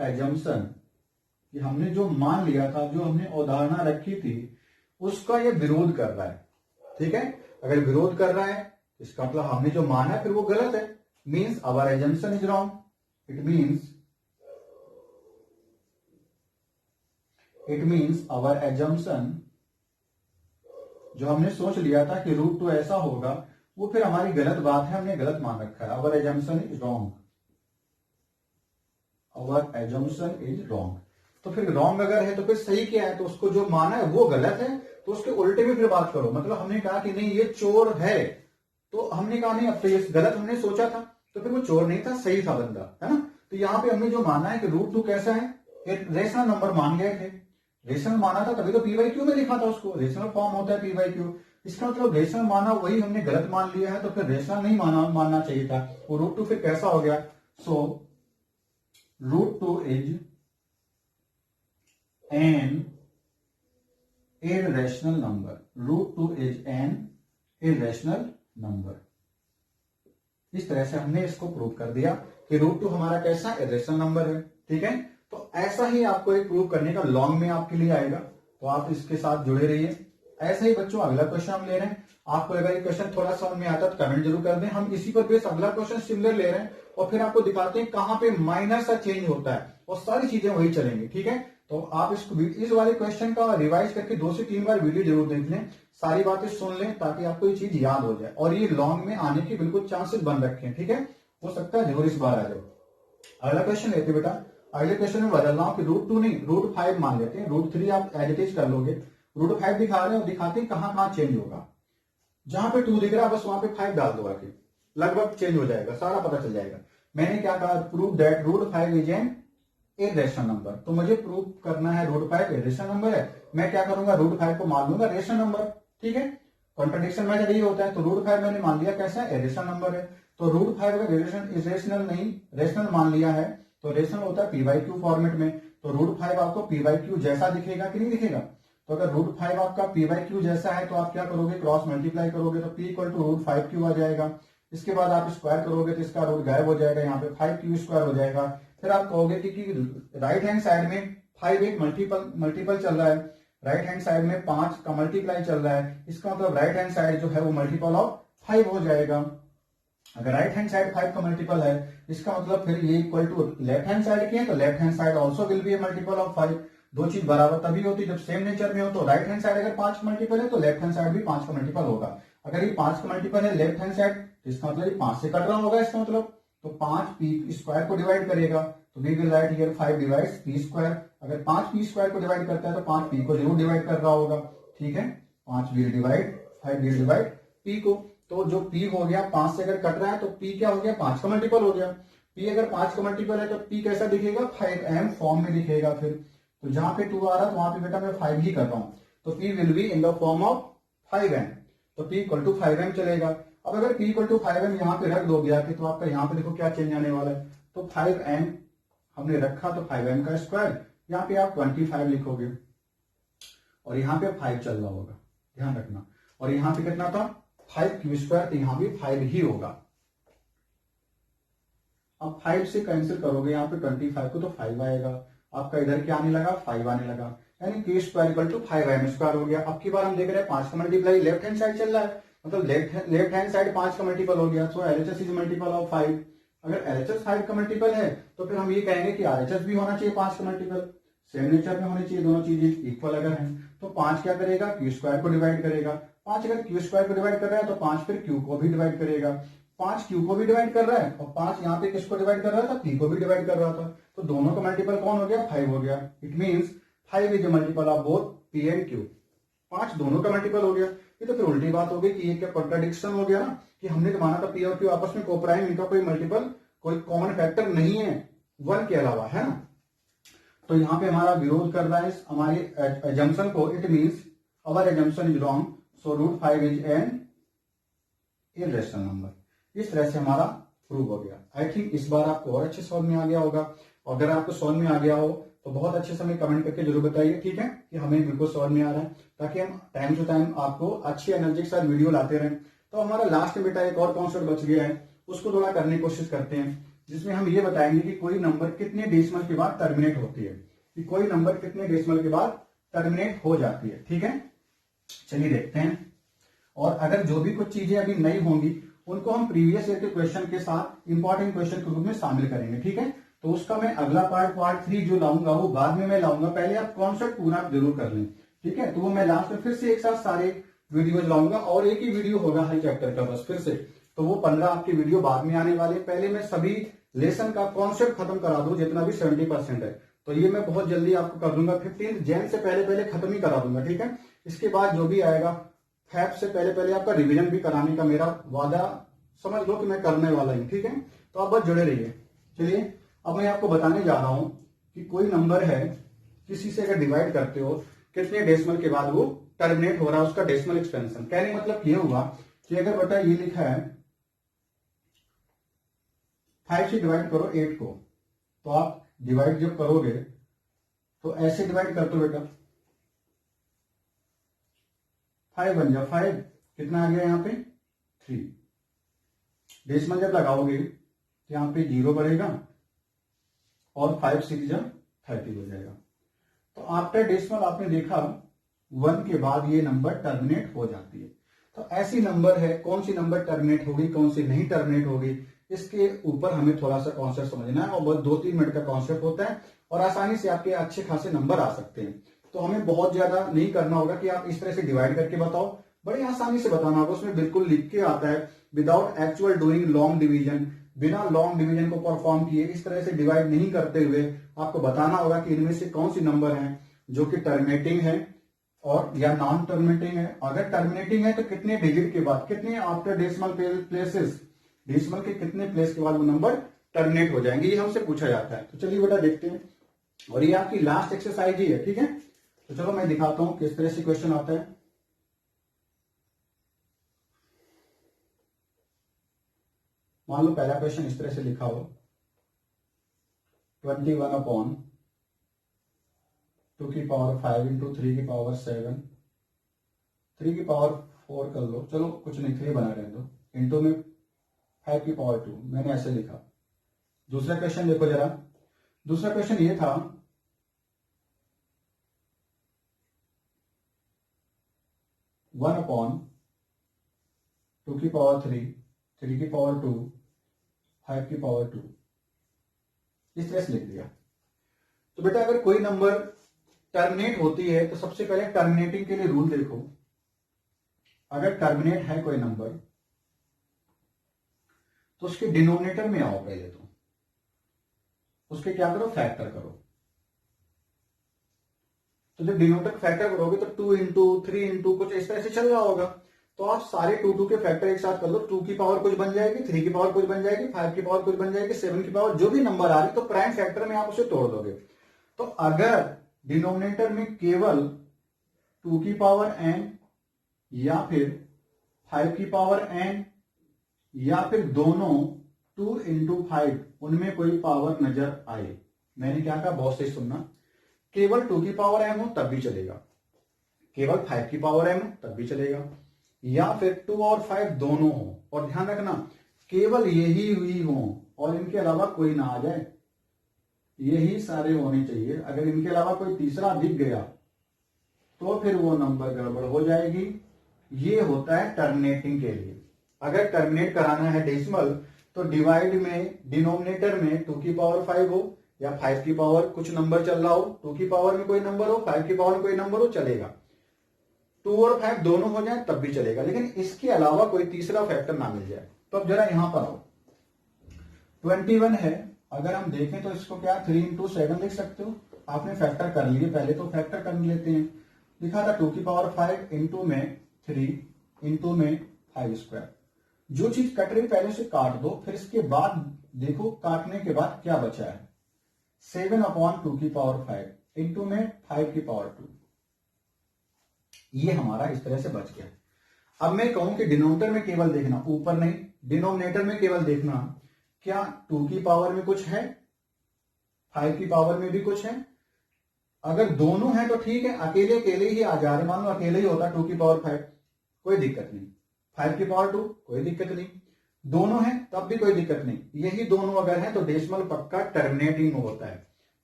एजम्पशन कि हमने जो मान लिया था, जो हमने अवधारणा रखी थी, उसका ये विरोध कर रहा है। ठीक है, अगर विरोध कर रहा है इसका मतलब हमने जो माना है फिर वो गलत है, means our assumption is wrong. It means our assumption, जो हमने सोच लिया था कि √2 ऐसा होगा, वो फिर हमारी गलत बात है, हमने गलत मान रखा है। Our assumption is wrong, our assumption is wrong. तो फिर रॉन्ग अगर है तो फिर सही क्या है, तो उसको जो माना है वो गलत है, तो उसके उल्टे में फिर बात करो। मतलब हमने कहा कि नहीं ये चोर है, तो हमने कहा नहीं अब तो ये गलत हमने सोचा था, तो फिर वो चोर नहीं था, सही था बंदा, है ना। तो यहाँ पे हमने जो माना है कि √2 कैसा है, एक रेशनल नंबर मान गए थे, रेशनल माना था तभी तो p/q में लिखा था उसको, रेशनल फॉर्म होता है p/q। इसका मतलब रेशनल माना वही हमने गलत मान लिया है, तो फिर रेशनल नहीं मानना चाहिए था। वो √2 फिर कैसा हो गया, सो √2 is an irrational number, √2 is an irrational number। इस तरह से हमने इसको प्रूव कर दिया कि √2 हमारा कैसा इरेशनल नंबर है। ठीक है, तो ऐसा ही आपको एक प्रूव करने का लॉन्ग में आपके लिए आएगा, तो आप इसके साथ जुड़े रहिए। ऐसे ही बच्चों अगला क्वेश्चन हम ले रहे हैं। आपको अगर ये क्वेश्चन थोड़ा समझ में आता है तो कमेंट जरूर कर दें। हम इसी पर बेस अगला क्वेश्चन सिमिलर ले रहे हैं और फिर आपको दिखाते हैं कहां पे माइनर सा चेंज होता है और सारी चीजें वही चलेंगी। ठीक है, तो आप इस वाले क्वेश्चन का रिवाइज करके 2 से 3 बार वीडियो जरूर देख लें, सारी बातें सुन लें ताकि आपको ये चीज याद हो जाए और ये लॉन्ग में आने के बिल्कुल चांसेस बन रखे हैं। ठीक है, हो सकता है जरूर इस बार आ जाए। अगला क्वेश्चन लेते बेटा। अगले क्वेश्चन में बदल रहा हूं कि √2 नहीं √5 मान लेते हैं। √3 आप एज इट इज कर लोगे, √5 दिखा रहे हैं और दिखाते हैं कहां कहां चेंज होगा। जहां पे 2 दिख रहा है बस वहां पे 5 डाल दो आके, लगभग चेंज हो जाएगा, सारा पता चल जाएगा। मैंने क्या कहा, prove that √5 is an irrational number. तो मुझे प्रूव करना है √5 इरेशनल नंबर है। मैं क्या करूंगा, √5 को मान लूंगा रेशनल नंबर। ठीक है, कॉन्ट्रडिक्शन में यही होता है। तो √5 मैंने मान लिया कैसा है, इरेशनल नंबर है। तो √5 अगर इरेशनल नहीं रेशनल मान लिया है तो रेशनल होता है p/q फॉर्मेट में। तो √5 आपको p/q जैसा दिखेगा कि नहीं दिखेगा। तो अगर √5 आपका p/q जैसा है तो आप क्या करोगे, क्रॉस मल्टीप्लाई करोगे तो p = √5q आ जाएगा। इसके बाद आप स्क्वायर करोगे तो इसका रूट गायब हो जाएगा, यहाँ पे 5q² हो जाएगा। फिर आप कहोगे कि राइट हैंड साइड में 5 एक मल्टीपल चल रहा है, राइट हैंड साइड में 5 का मल्टीप्लाई चल रहा है, इसका मतलब राइट हैंड साइड जो है वो मल्टीपल ऑफ 5 हो जाएगा। अगर राइट हैंड साइड 5 का मल्टीपल है इसका मतलब फिर ये equal to left hand side के हैं, तो left hand side also will be a multiple of 5। दो चीज बराबर तभी होती है जब सेम नेचर में हो। तो राइट हैंड साइड अगर 5 का मल्टीपल है तो लेफ्ट हैंड साइड भी 5 का मल्टीपल होगा। अगर ये 5 का मल्टीपल है लेफ्ट हैंड साइड तो इसका मतलब ये 5 से कट रहा होगा, इसका मतलब तो 5 p² को डिवाइड करेगा तो we will write here 5 divides p²। अगर 5 p² को डिवाइड करता है तो 5 p को जरूर डिवाइड कर रहा होगा। ठीक है, 5 will divide 5 will divide p को। तो जो p हो गया 5 से अगर कट रहा है तो p क्या हो गया, 5 का मल्टीपल हो गया। p अगर 5 का मल्टीपल है तो p कैसा दिखेगा, 5m फॉर्म में दिखेगा। फिर तो जहां पे 2 आ रहा है तो वहां पे बेटा मैं 5 ही कर रहा हूं, तो p will be in the form of 5m। तो p = 5m चलेगा। अब अगर p = 5m यहाँ पे रख दोगे आके तो आपका यहाँ पे देखो क्या चेंज आने वाला है। तो 5m हमने रखा तो 5m का स्क्वायर, यहाँ पे आप 25 लिखोगे और यहाँ पे 5 चल रहा होगा, ध्यान रखना। और यहाँ पे कितना था, 5q², तो यहाँ भी 5 ही होगा। अब 5 से कैंसिल करोगे यहाँ पे 25 को तो 5 आएगा, आपका इधर क्या आने लगा, 5 आने लगा, यानी q² = 5m² हो गया। अब की बार हम देख रहे हैं 5 का मल्टीप्लाई लेफ्ट हैंड साइड चल रहा है, मतलब लेफ्ट हैंड साइड 5 का मल्टीपल हो गया। सो LHS इज मल्टीपल ऑफ 5। अगर LHS 5 का मल्टीपल है तो फिर हम ये कहेंगे कि RHS भी होना चाहिए 5 का मल्टीपल, सेम नेचर में होनी चाहिए, दोनों चीजें इक्वल अगर हैं। तो 5 क्या करेगा, q² को डिवाइड करेगा। 5 अगर q² को डिवाइड कर रहा है तो 5 फिर q को भी डिवाइड करेगा। 5 q को भी डिवाइड कर रहा है और 5 यहाँ पे किसको डिवाइड कर रहा था, p को भी डिवाइड कर रहा था। तो दोनों का मल्टीपल कौन हो गया, 5 हो गया। It means 5 is multiple of both p and q। 5 दोनों का मल्टीपल हो गया। ये तो फिर उल्टी बात हो गई कि ये क्या कॉन्ट्राडिक्शन हो गया ना, कि हमने तो माना था p और q आपस में कोप्राइम, इनका कोई मल्टीपल कोई कॉमन फैक्टर नहीं है 1 के अलावा, है ना। तो यहाँ पे हमारा विरोध कर रहा है हमारी एजम्पशन को। It means our assumption is wrong, so √5 is an irrational number. इस तरह से हमारा प्रूव हो गया। आई थिंक इस बार आपको और अच्छे समझ में आ गया होगा। और अगर आपको समझ में आ गया हो तो बहुत अच्छे से हमें कमेंट करके जरूर बताइए, ठीक है, कि हमें बिल्कुल समझ में आ रहा है, ताकि हम टाइम टू टाइम आपको अच्छी एनर्जी के साथ वीडियो लाते रहें। तो हमारा लास्ट में बेटा एक और कॉन्सेप्ट बच गया है, उसको थोड़ा करने की कोशिश करते हैं, जिसमें हम ये बताएंगे कि कोई नंबर कितने डेसिमल के बाद टर्मिनेट होती है, कि कोई नंबर कितने डेसिमल के बाद टर्मिनेट हो जाती है। ठीक है, चलिए देखते हैं। और अगर जो भी कुछ चीजें अभी नई होंगी उनको हम प्रीवियस ईयर के क्वेश्चन के साथ इंपॉर्टेंट क्वेश्चन के रूप में शामिल करेंगे। ठीक है, तो उसका मैं अगला पार्ट 3 जो लाऊंगा वो बाद में मैं लाऊंगा, पहले आप कॉन्सेप्ट पूरा जरूर कर लें। ठीक है, तो वो मैं लास्ट में फिर से एक साथ सारे वीडियोज लाऊंगा और एक ही वीडियो होगा हर चैप्टर का बस फिर से। तो वो 15 आपके वीडियो बाद में आने वाले। पहले मैं सभी लेसन का कॉन्सेप्ट खत्म करा दूं जितना भी 70% है, तो ये मैं बहुत जल्दी आपको कर दूंगा। 15 जैन से पहले खत्म ही करा दूंगा। ठीक है, इसके बाद जो भी आएगा फैब से पहले आपका रिवीजन भी कराने का मेरा वादा समझ लो कि मैं करने वाला हूं। ठीक है, तो आप बस जुड़े रहिए। चलिए अब मैं आपको बताने जा रहा हूं कि कोई नंबर है, किसी से अगर डिवाइड करते हो कितने डेसिमल के बाद वो टर्मिनेट हो रहा है, उसका डेसिमल एक्सपेंशन। कहने मतलब ये हुआ कि अगर बेटा ये लिखा है 5 से डिवाइड करो 8 को, तो आप डिवाइड जब करोगे तो ऐसे डिवाइड कर दो बेटा, 5 बन जाए 5, कितना आ गया यहाँ पे 3। डेसिमल जब लगाओगे तो यहाँ पे 0 बढ़ेगा और 5 6 जा 30 हो जाएगा। तो आफ्टर डेसिमल आपने देखा 1 के बाद ये नंबर टर्मिनेट हो जाती है। तो ऐसी नंबर है, कौन सी नंबर टर्मिनेट होगी, कौन सी नहीं टर्मिनेट होगी, इसके ऊपर हमें थोड़ा सा कॉन्सेप्ट समझना है और बस 2-3 मिनट का कॉन्सेप्ट होता है और आसानी से आपके अच्छे खासे नंबर आ सकते हैं। तो हमें बहुत ज्यादा नहीं करना होगा कि आप इस तरह से डिवाइड करके बताओ, बड़े आसानी से बताना होगा। उसमें बिल्कुल लिख के आता है without actual doing long division, बिना लॉन्ग डिवीजन को परफॉर्म किए इस तरह से डिवाइड नहीं करते हुए आपको बताना होगा कि इनमें से कौन सी नंबर है जो कि टर्मिनेटिंग है और या नॉन टर्मिनेटिंग है। अगर टर्मिनेटिंग है तो कितने डिजिट के बाद, कितने आफ्टर डेसिमल प्लेसेस, डेसिमल के कितने प्लेस के बाद वो नंबर टर्मिनेट हो जाएंगे, ये हमसे पूछा जाता है। तो चलिए बेटा देखते हैं, और ये आपकी लास्ट एक्सरसाइज ही है, ठीक है। तो चलो मैं दिखाता हूं किस तरह से क्वेश्चन आता है। मान लो पहला क्वेश्चन इस तरह से लिखा हो 21 अपॉन 2 की पावर 5 इंटू 3 की पावर 7, 3 की पावर 4 कर लो, चलो कुछ नहीं 3 बना रहने दो, इंटू में 5 की पावर 2, मैंने ऐसे लिखा। दूसरा क्वेश्चन देखो जरा, दूसरा क्वेश्चन ये था 1 अपॉन 2 की पावर 3, 3 की पावर 2, 5 की पावर 2, इस तरह से लिख दिया। तो बेटा अगर कोई नंबर टर्मिनेट होती है तो सबसे पहले टर्मिनेटिंग के लिए रूल देखो। अगर टर्मिनेट है कोई नंबर तो उसके डिनोमिनेटर में आओ, पहले तो उसके क्या करो, फैक्टर करो। तो जब डिनोमिनेटर फैक्टर करोगे तो 2 इंटू 3 इंटू कुछ इस तरह से चल रहा होगा। तो आप सारे 2 के फैक्टर एक साथ कर लो, 2 की पावर कुछ बन जाएगी, 3 की पावर कुछ बन जाएगी, 5 की पावर कुछ बन जाएगी, 7 की पावर, जो भी नंबर आ रही तो प्राइम फैक्टर में आप उसे तोड़ दोगे। तो अगर डिनोमिनेटर में केवल 2 की पावर n या फिर 5 की पावर n या फिर दोनों 2 इंटू 5 उनमें कोई पावर नजर आए, मैंने क्या कहा, बहुत सही सुनना, केवल 2 की पावर m हो तब भी चलेगा, केवल 5 की पावर m हो तब भी चलेगा, या फिर 2 और 5 दोनों हो, और ध्यान रखना केवल यही हुई हो और इनके अलावा कोई ना आ जाए, यही सारे होने चाहिए। अगर इनके अलावा कोई तीसरा दिख गया तो फिर वो नंबर गड़बड़ हो जाएगी। ये होता है टर्मिनेटिंग के लिए। अगर टर्मिनेट कराना है डेसिमल तो डिवाइड में डिनोमिनेटर में 2 की पावर 5 हो या 5 की पावर कुछ नंबर चल रहा हो, 2 की पावर में कोई नंबर हो, 5 की पावर में कोई नंबर हो, चलेगा। 2 और 5 दोनों हो जाए तब भी चलेगा, लेकिन इसके अलावा कोई तीसरा फैक्टर ना मिल जाए। तो अब जरा यहां पर आओ, 21 है, अगर हम देखें तो इसको क्या 3 इंटू 7 लिख सकते हो। आपने फैक्टर कर लिए, पहले तो फैक्टर कर लेते हैं। लिखा था 2 की पावर 5 इंटू में 3 इंटू में 5 स्क्वायर। जो चीज कट रही पहले से काट दो, फिर इसके बाद देखो काटने के बाद क्या बचा है, 7 अपॉन 2 की पावर 5 इंटू में 5 की पावर 2, ये हमारा इस तरह से बच गया। अब मैं कहूं कि डिनोमिनेटर में केवल देखना, ऊपर नहीं, डिनोमिनेटर में केवल देखना क्या 2 की पावर में कुछ है, 5 की पावर में भी कुछ है। अगर दोनों है तो ठीक है, अकेले अकेले ही आ जा रहे, मान लो अकेले ही होता 2 की पावर 5, कोई दिक्कत नहीं, 5 की पावर 2 कोई दिक्कत नहीं, दोनों है तब भी कोई दिक्कत नहीं। यही दोनों अगर है तो डेसिमल पक्का टर्मिनेटिंग होता है।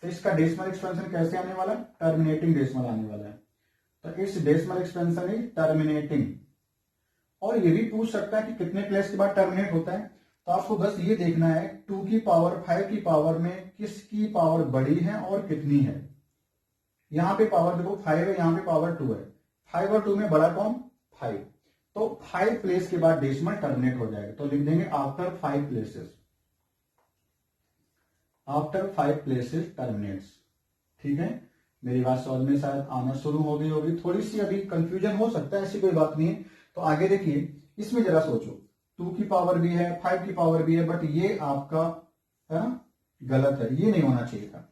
तो इसका डेसिमल एक्सपेंशन कैसे आने वाला है, टर्मिनेटिंग डेसिमल आने वाला है। तो इस डेसिमल एक्सपेंशन इज टर्मिनेटिंग। और ये भी पूछ सकता है कि कितने प्लेस के बाद टर्मिनेट होता है, तो आपको बस ये देखना है 2 की पावर 5 की पावर में किसकी पावर बड़ी है और कितनी है। यहां पे पावर देखो 5 है, यहां पे पावर 2 है, 5 और 2 में बड़ा कौन, 5। तो 5 प्लेस के बाद डेसिमल टर्मिनेट हो जाएगा, तो लिख देंगे after 5 places, after 5 places terminates. ठीक है, मेरी बात समझ में शायद आना शुरू हो गई होगी, थोड़ी सी अभी कंफ्यूजन हो सकता है, ऐसी कोई बात नहीं है। तो आगे देखिए, इसमें जरा सोचो 2 की पावर भी है, 5 की पावर भी है, बट ये आपका है ना गलत है, ये नहीं होना चाहिए था।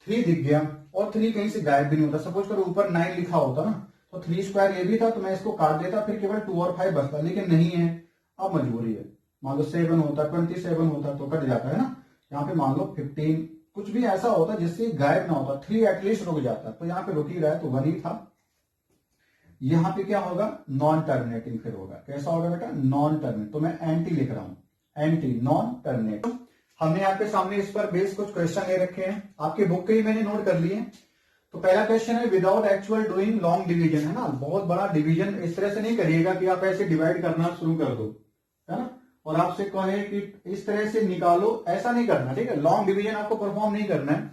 3 दिख गया और 3 कहीं से गायब भी नहीं होता। सपोज करो ऊपर 9 लिखा होता ना, तो 3 स्क्वायर ये भी था तो मैं इसको काट देता, फिर केवल 2 और 5 बचता, लेकिन नहीं है, अब मजबूरी है। मान लो 7 होता, 27 होता तो कट जाता है ना। यहाँ पे मान लो 15 कुछ भी ऐसा होता जिससे गायब ना होता, 3 एटलीस्ट रुक जाता, तो यहाँ पे रुक ही रहा है तो 1 ही था। यहाँ पे क्या होगा, नॉन टर्मिनेटिंग फिर होगा, कैसा होगा बेटा, नॉन टर्मिनेट, तो मैं एंटी लिख रहा हूं। Anti, non terminating. हमने आपके सामने इस पर बेस कुछ क्वेश्चन ले रखे हैं, आपके बुक के ही मैंने नोट कर लिए। तो पहला क्वेश्चन है without actual doing long division, है ना, बहुत बड़ा डिवीजन इस तरह से नहीं करिएगा कि आप ऐसे डिवाइड करना शुरू कर दो, है ना, और आपसे कहे कि इस तरह से निकालो, ऐसा नहीं करना, ठीक है। लॉन्ग डिवीजन आपको परफॉर्म नहीं करना है,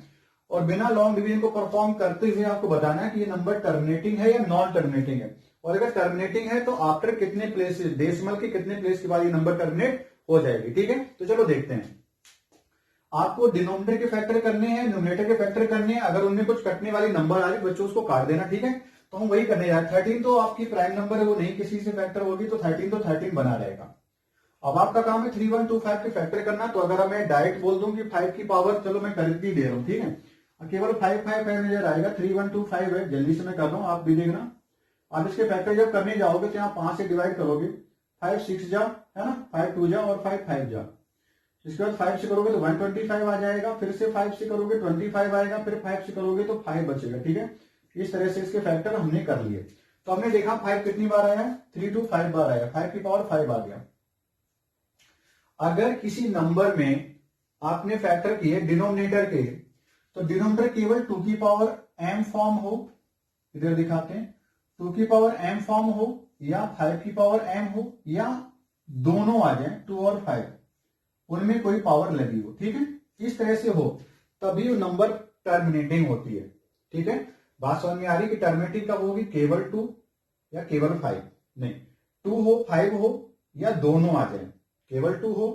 और बिना लॉन्ग डिवीजन को परफॉर्म करते हुए आपको बताना है कि ये नंबर टर्मिनेटिंग है या नॉन टर्मिनेटिंग है, और अगर टर्मिनेटिंग है तो आफ्टर कितने प्लेसेस, डेसिमल के कितने प्लेस के बाद ये नंबर टर्मिनेट हो जाएगी, ठीक है। तो चलो देखते हैं। आपको डिनोमिनेटर के फैक्टर करने हैं, न्यूमरेटर के फैक्टर करने हैं, अगर उनमें कुछ कटने वाली नंबर आ रही बच्चों उसको काट देना, ठीक है। तो हम वही करने जा रहे हैं। 13 तो आपकी प्राइम नंबर है, वो नहीं किसी से फैक्टर होगी, तो 13 तो 13 बना रहेगा। अब आपका काम है 3125 के फैक्टर करना। तो अगर मैं डायरेक्ट बोल दूं कि 5 की पावर, चलो मैं कर भी दे रहा हूं, ठीक है, केवल 5 नजर आएगा, 3125 है, जल्दी से मैं कर रहा हूं, आप भी देखना। आप इसके फैक्टर जब करने जाओगे तो यहाँ 5 से डिवाइड करोगे, 5 6 जा, है ना, 5 2 जा और 5 5 जा। इसके बाद 5 से करोगे तो 125 आ जाएगा, फिर से 5 से करोगे 25 आएगा, फिर 5 से करोगे तो 5 बचेगा, ठीक है। इस तरह से इसके फैक्टर हमने कर लिए। तो हमने देखा 5 कितनी बार आया, 3 to 5 बार आया, 5 की पावर 5 आ गया। अगर किसी नंबर में आपने फैक्टर किए डिनोमिनेटर के, तो डिनोमिनेटर केवल 2 की पावर m फॉर्म हो, इधर दिखाते हैं, 2 की पावर m फॉर्म हो, या 5 की पावर m हो, या दोनों आ जाए 2 और 5, उनमें कोई पावर लगी हो, ठीक है। इस तरह से हो तभी वो नंबर टर्मिनेटिंग होती है, ठीक है। बात समझ में आ रही कि टर्मिनेटिंग कब होगी, केवल 2 या केवल 5, नहीं, 2 हो 5 हो या दोनों आ जाए, केवल 2 हो,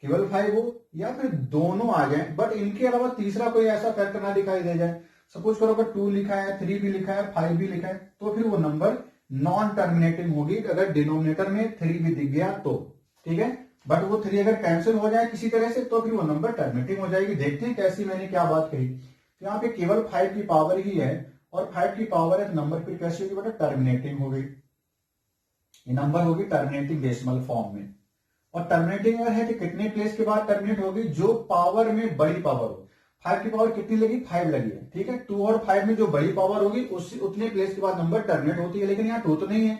केवल 5 हो, या फिर दोनों आ जाए, बट इनके अलावा तीसरा कोई ऐसा फैक्टर ना दिखाई दे जाए। सपोज करो अगर 2 लिखा है, 3 भी लिखा है, 5 भी लिखा है, तो फिर वो नंबर नॉन टर्मिनेटिंग होगी। अगर डिनोमिनेटर में 3 भी दिख गया तो, ठीक है, बट वो 3 अगर कैंसिल हो जाए किसी तरह से तो फिर वो नंबर टर्मिनेटिंग हो जाएगी। देखते हैं कैसी, मैंने क्या बात कही। तो यहाँ पे केवल 5 की पावर ही है, और 5 की पावर है, नंबर फिर कैसी होगी बेटा, टर्मिनेटिंग हो गई। ये नंबर होगी टर्मिनेटिंग डेसिमल फॉर्म में। और टर्मिनेटिंग है तो कितने प्लेस के बाद टर्मिनेट होगी, जो पावर में बड़ी पावर हो। 5 की पावर कितनी लगी, 5 लगी है, ठीक है। 2 और 5 में जो बड़ी पावर होगी उससे उतने प्लेस के बाद नंबर टर्मिनेट होती है, लेकिन यहाँ 2 तो नहीं है,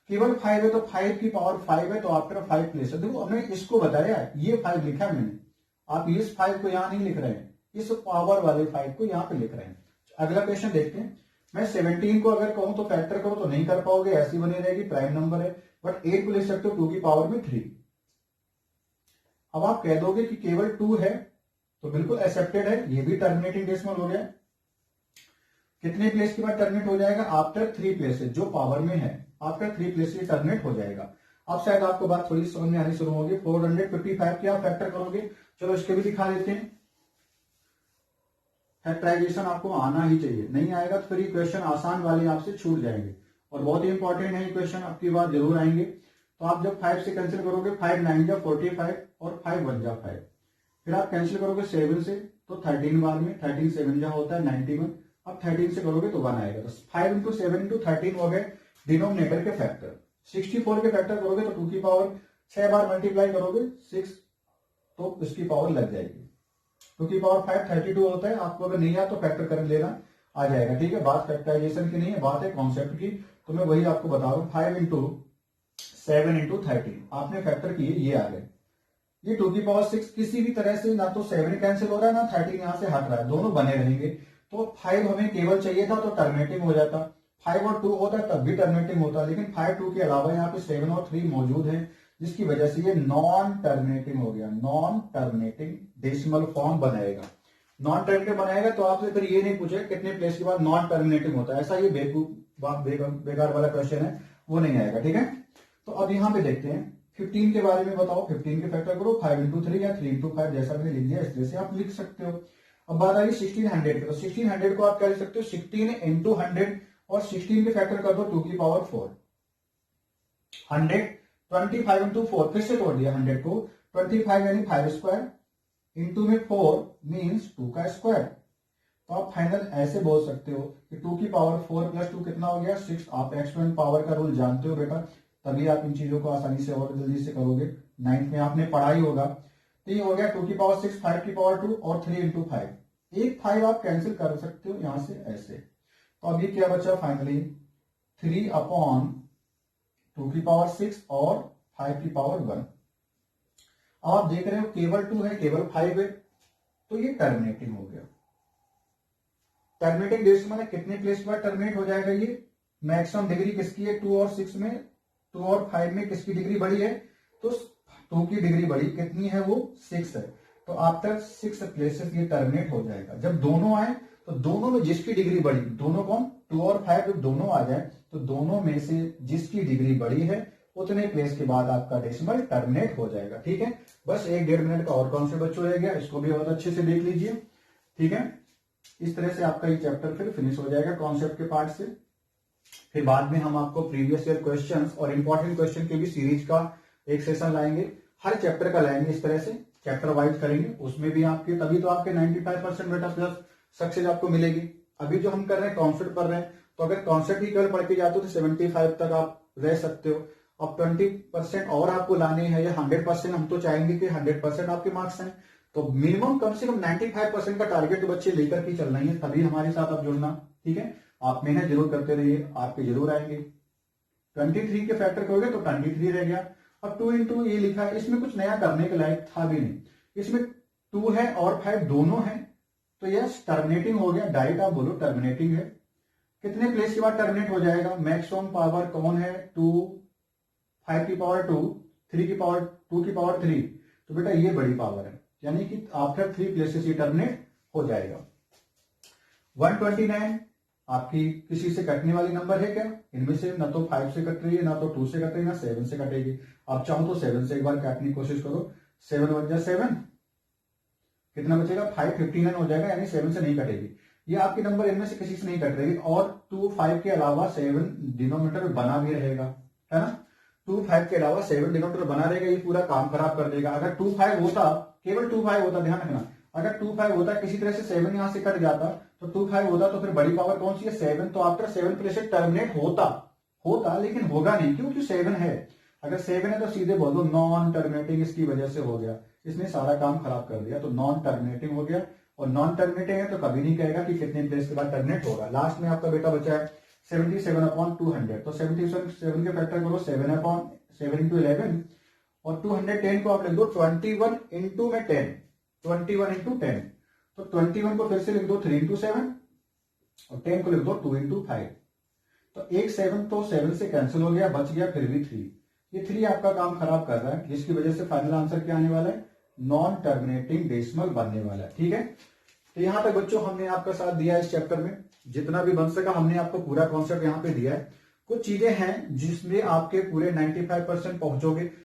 केवल 5 है, तो 5 की पावर 5 है, तो आफ्टर 5 प्लेस है। देखो हमने इसको बताया, ये 5 लिखा है मैंने, आप इस 5 को यहां नहीं लिख रहे हैं, इस पावर वाले 5 को यहां पे लिख रहे हैं। अगला क्वेश्चन देखते हैं। मैं 17 को अगर कहूं तो फैक्टर करो तो नहीं कर पाओगे, ऐसी बनी रहेगी, प्राइम नंबर है, बट 8 को ले सकते हो 2 की पावर में 3। अब आप कह दोगे कि केवल 2 है, तो बिल्कुल एक्सेप्टेड है, ये भी टर्मिनेटिंग डेसिमल हो गया। कितने प्लेस के बाद टर्मिनेट हो जाएगा, आफ्टर 3 प्लेसेस, जो पावर में है, आफ्टर 3 प्लेसेस टर्मिनेट हो जाएगा। अब शायद आपको बात थोड़ी समझ में आनी शुरू होगी। 455 के आप फैक्टर करोगे, चलो इसके भी दिखा देते हैं। फैक्टराइजेशन आपको आना ही चाहिए, नहीं आएगा तो फिर ये क्वेश्चन आसान वाले आपसे छूट जाएंगे, और बहुत ही इंपॉर्टेंट है ये क्वेश्चन, आपकी बात जरूर आएंगे। तो आप जब 5 से कैंसिल करोगे, 5 9 जा 45 और 5 1 जा 5, फिर आप कैंसिल करोगे 7 से, तो 13 बार में 13 7 जा होता है 91। अब 13 से करोगे तो 1 आएगा, तो 5 इंटू 7 इंटू 13 हो गए डिनोमिनेटर के फैक्टर। 64 के फैक्टर करोगे तो 2 की पावर 6 बार मल्टीप्लाई करोगे 6, तो इसकी पावर लग जाएगी। 2 की पावर 5 32 होता है, आपको अगर नहीं आया तो फैक्टर कर लेना, आ जाएगा, ठीक है। बात फैक्टराइजेशन की नहीं है, बात है कॉन्सेप्ट की, तो मैं वही आपको बता रहा हूं। 5 इंटू 7 इंटू 13 आपने फैक्टर किए, ये आ गए। ये 2 की पावर 6 किसी भी तरह से ना तो 7 कैंसिल हो रहा है, ना 13 यहां से हट रहा है, दोनों बने रहेंगे। तो 5 हमें केवल चाहिए था, तो टर्मिनेटिंग हो जाता। 5 और 2 होता तब भी टर्मिनेटिंग होता, लेकिन 5 2 के अलावा यहाँ पे 7 और 3 मौजूद है, जिसकी वजह से ये नॉन टर्मिनेटिंग हो गया। नॉन टर्मिनेटिंग डेसिमल फॉर्म बनाएगा। नॉन टर्मिनेटिंग बनाएगा तो आपसे फिर ये नहीं पूछेगा कितने प्लेस के बाद नॉन टर्मिनेटिंग होता है, ऐसा ये बेकार वाला क्वेश्चन है, वो नहीं आएगा, ठीक है। तो अब यहां पे देखते हैं 15 के बारे में बताओ। 15 के फैक्टर करो, 5 इंटू 3 या 3 इंटू 5, जैसा मैंने लिख दिया इस तरह से आप लिख सकते हो। अब बात आई 1600 की, तो 1600 को आप क्या लिख सकते हो, 16 इंटू 100, और 16 के फैक्टर कर दो 2 की पावर 4। 100 25 इंटू 4, फिर से तोड़ दिया 100 को, 25 यानी 5 स्क्वायर, इंटू में 4 मीन्स 2 का स्क्वायर। तो आप फाइनल ऐसे बोल सकते हो कि 2 की पावर 4 प्लस 2 कितना हो गया, 6। आप एक्सपोनेंट पावर का रूल जानते हो बेटा, तभी आप इन चीजों को आसानी से और जल्दी से करोगे, 9th में आपने पढ़ा ही होगा। तो ये हो गया 2 की पावर 6, 5 की पावर 2 और 3 इंटू 5। एक 5 आप कैंसिल कर सकते हो यहां से ऐसे। तो अभी क्या बचा फाइनली, 3 अपॉन 2 की पावर 6 और 5 की पावर 1। आप देख रहे हो केवल 2 है, केवल 5 है, तो ये टर्मिनेटिंग हो गया। टर्मिनेटिंग डेसिमल है, कितने प्लेस के बाद टर्मिनेट हो जाएगा ये? मैक्सिमम डिग्री किसकी है? 2 और 6 में, 2 और 5 में किसकी डिग्री बड़ी है? तो 2 की डिग्री बड़ी कितनी है? वो 6 है। तो आफ्टर 6 प्लेसेस ये टर्मिनेट हो जाएगा। जब दोनों आए तो दोनों में जिसकी डिग्री बड़ी, दोनों कौन? 2 और 5 जब दोनों आ जाए तो दोनों में से जिसकी डिग्री बड़ी है उतने प्लेस के बाद आपका डेसिमल टर्मिनेट हो जाएगा। ठीक है, बस 1-1.5 मिनट का और कॉन्सेप्ट बच्चों रह गया, इसको भी बहुत अच्छे से देख लीजिए। ठीक है, इस तरह से आपका ये चैप्टर फिर फिनिश हो जाएगा कॉन्सेप्ट के पार्ट से। फिर बाद में हम आपको प्रीवियस ईयर क्वेश्चंस और इंपॉर्टेंट क्वेश्चन की भी सीरीज का एक सेशन लाएंगे, हर चैप्टर का लाएंगे, इस तरह से चैप्टर वाइज करेंगे। उसमें भी आपके तभी तो आपके 95% बेटा प्लस सक्सेस आपको मिलेगी। अभी जो हम कर रहे हैं कॉन्सेप्ट पढ़ रहे हैं, तो अगर कॉन्सेप्ट ही केवल पढ़ के जाते हो तो 75 तक आप रह सकते हो। अब 20% और आपको लाने हैं या 100%, हम तो चाहेंगे कि 100% आपके मार्क्स हैं, तो मिनिमम कम से कम 95% का टारगेट तो बच्चे लेकर के चलना ही है, तभी हमारे साथ आप जुड़ना। ठीक है, आप मेहनत जरूर करते रहिए, आपके जरूर आएंगे। 23 के फैक्टर करोगे तो 23 रह गया। अब 2 into ये लिखा है, इसमें कुछ नया करने के लायक था भी नहीं, इसमें 2 है और 5 दोनों है, तो यस टर्मिनेटिंग हो गया। डायरेक्ट आप बोलो टर्मिनेटिंग है। कितने प्लेस के बाद टर्मिनेट हो जाएगा? मैक्सिमम पावर कौन है? 2, 5 की पावर 2, 3 की पावर 2 की पावर 3, तो बेटा ये बड़ी पावर है, यानी कि आफ्टर 3 प्लेसेस ये टर्मिनेट हो जाएगा। 129 आपकी किसी से कटने वाली नंबर है क्या? इनमें से ना तो 5 से कट रही है, ना तो 2 से कट रही है, ना 7 से कटेगी। आप चाहो तो 7 से एक बार काटने की कोशिश करो। 7 1 जा 7, कितना बचेगा? 5, 59 हो जाएगा, यानी 7 से नहीं कटेगी। ये आपकी नंबर इनमें से किसी से नहीं कट रही, और 2 5 के अलावा 7 डिनोमिनेटर में बना भी रहेगा, है ना? 2 5 के अलावा 7 डिनोमिनेटर बना रहेगा, ये पूरा काम खराब कर देगा। अगर 2 5 होता, केवल 2 5 होता, ध्यान रखना, अगर 2 5 होता, किसी तरह से 7 यहां से कट जाता तो 2 5 होता, तो फिर बड़ी पावर कौन सी है? 7। तो आफ्टर 7 प्लेस टर्मिनेट होता, लेकिन होगा नहीं, क्योंकि 7 है। अगर 7 है तो सीधे बोल दो नॉन टर्मिनेटिंग, इसकी वजह से हो गया, इसने सारा काम खराब कर दिया, तो नॉन टर्मिनेटिंग हो गया। और नॉन टर्मिनेटिंग है तो कभी नहीं कहेगा कि कितने प्लेस के बाद टर्मिनेट होगा। लास्ट में आपका बेटा बचा है 77/200, तो 77 के फैक्टर करो 7 into 11, और 210 को आप लिख दो 21 into में 10, 21 into 10, तो 21 को फिर से लिख दो 3 into 7, और 10 को लिख दो 2 into 5, तो एक 7 तो 7 से कैंसिल हो गया, बच गया फिर भी 3। ये 3 आपका काम खराब कर रहा है, जिसकी वजह से फाइनल आंसर क्या आने वाला है? नॉन टर्मिनेटिंग डेसिमल बनने वाला है। ठीक है, तो यहां तक बच्चों हमने आपका साथ दिया इस चैप्टर में, जितना भी बन सका हमने आपको पूरा कॉन्सेप्ट यहाँ पे दिया है। कुछ चीजें हैं जिसमें आपके पूरे 95% पहुंचोगे,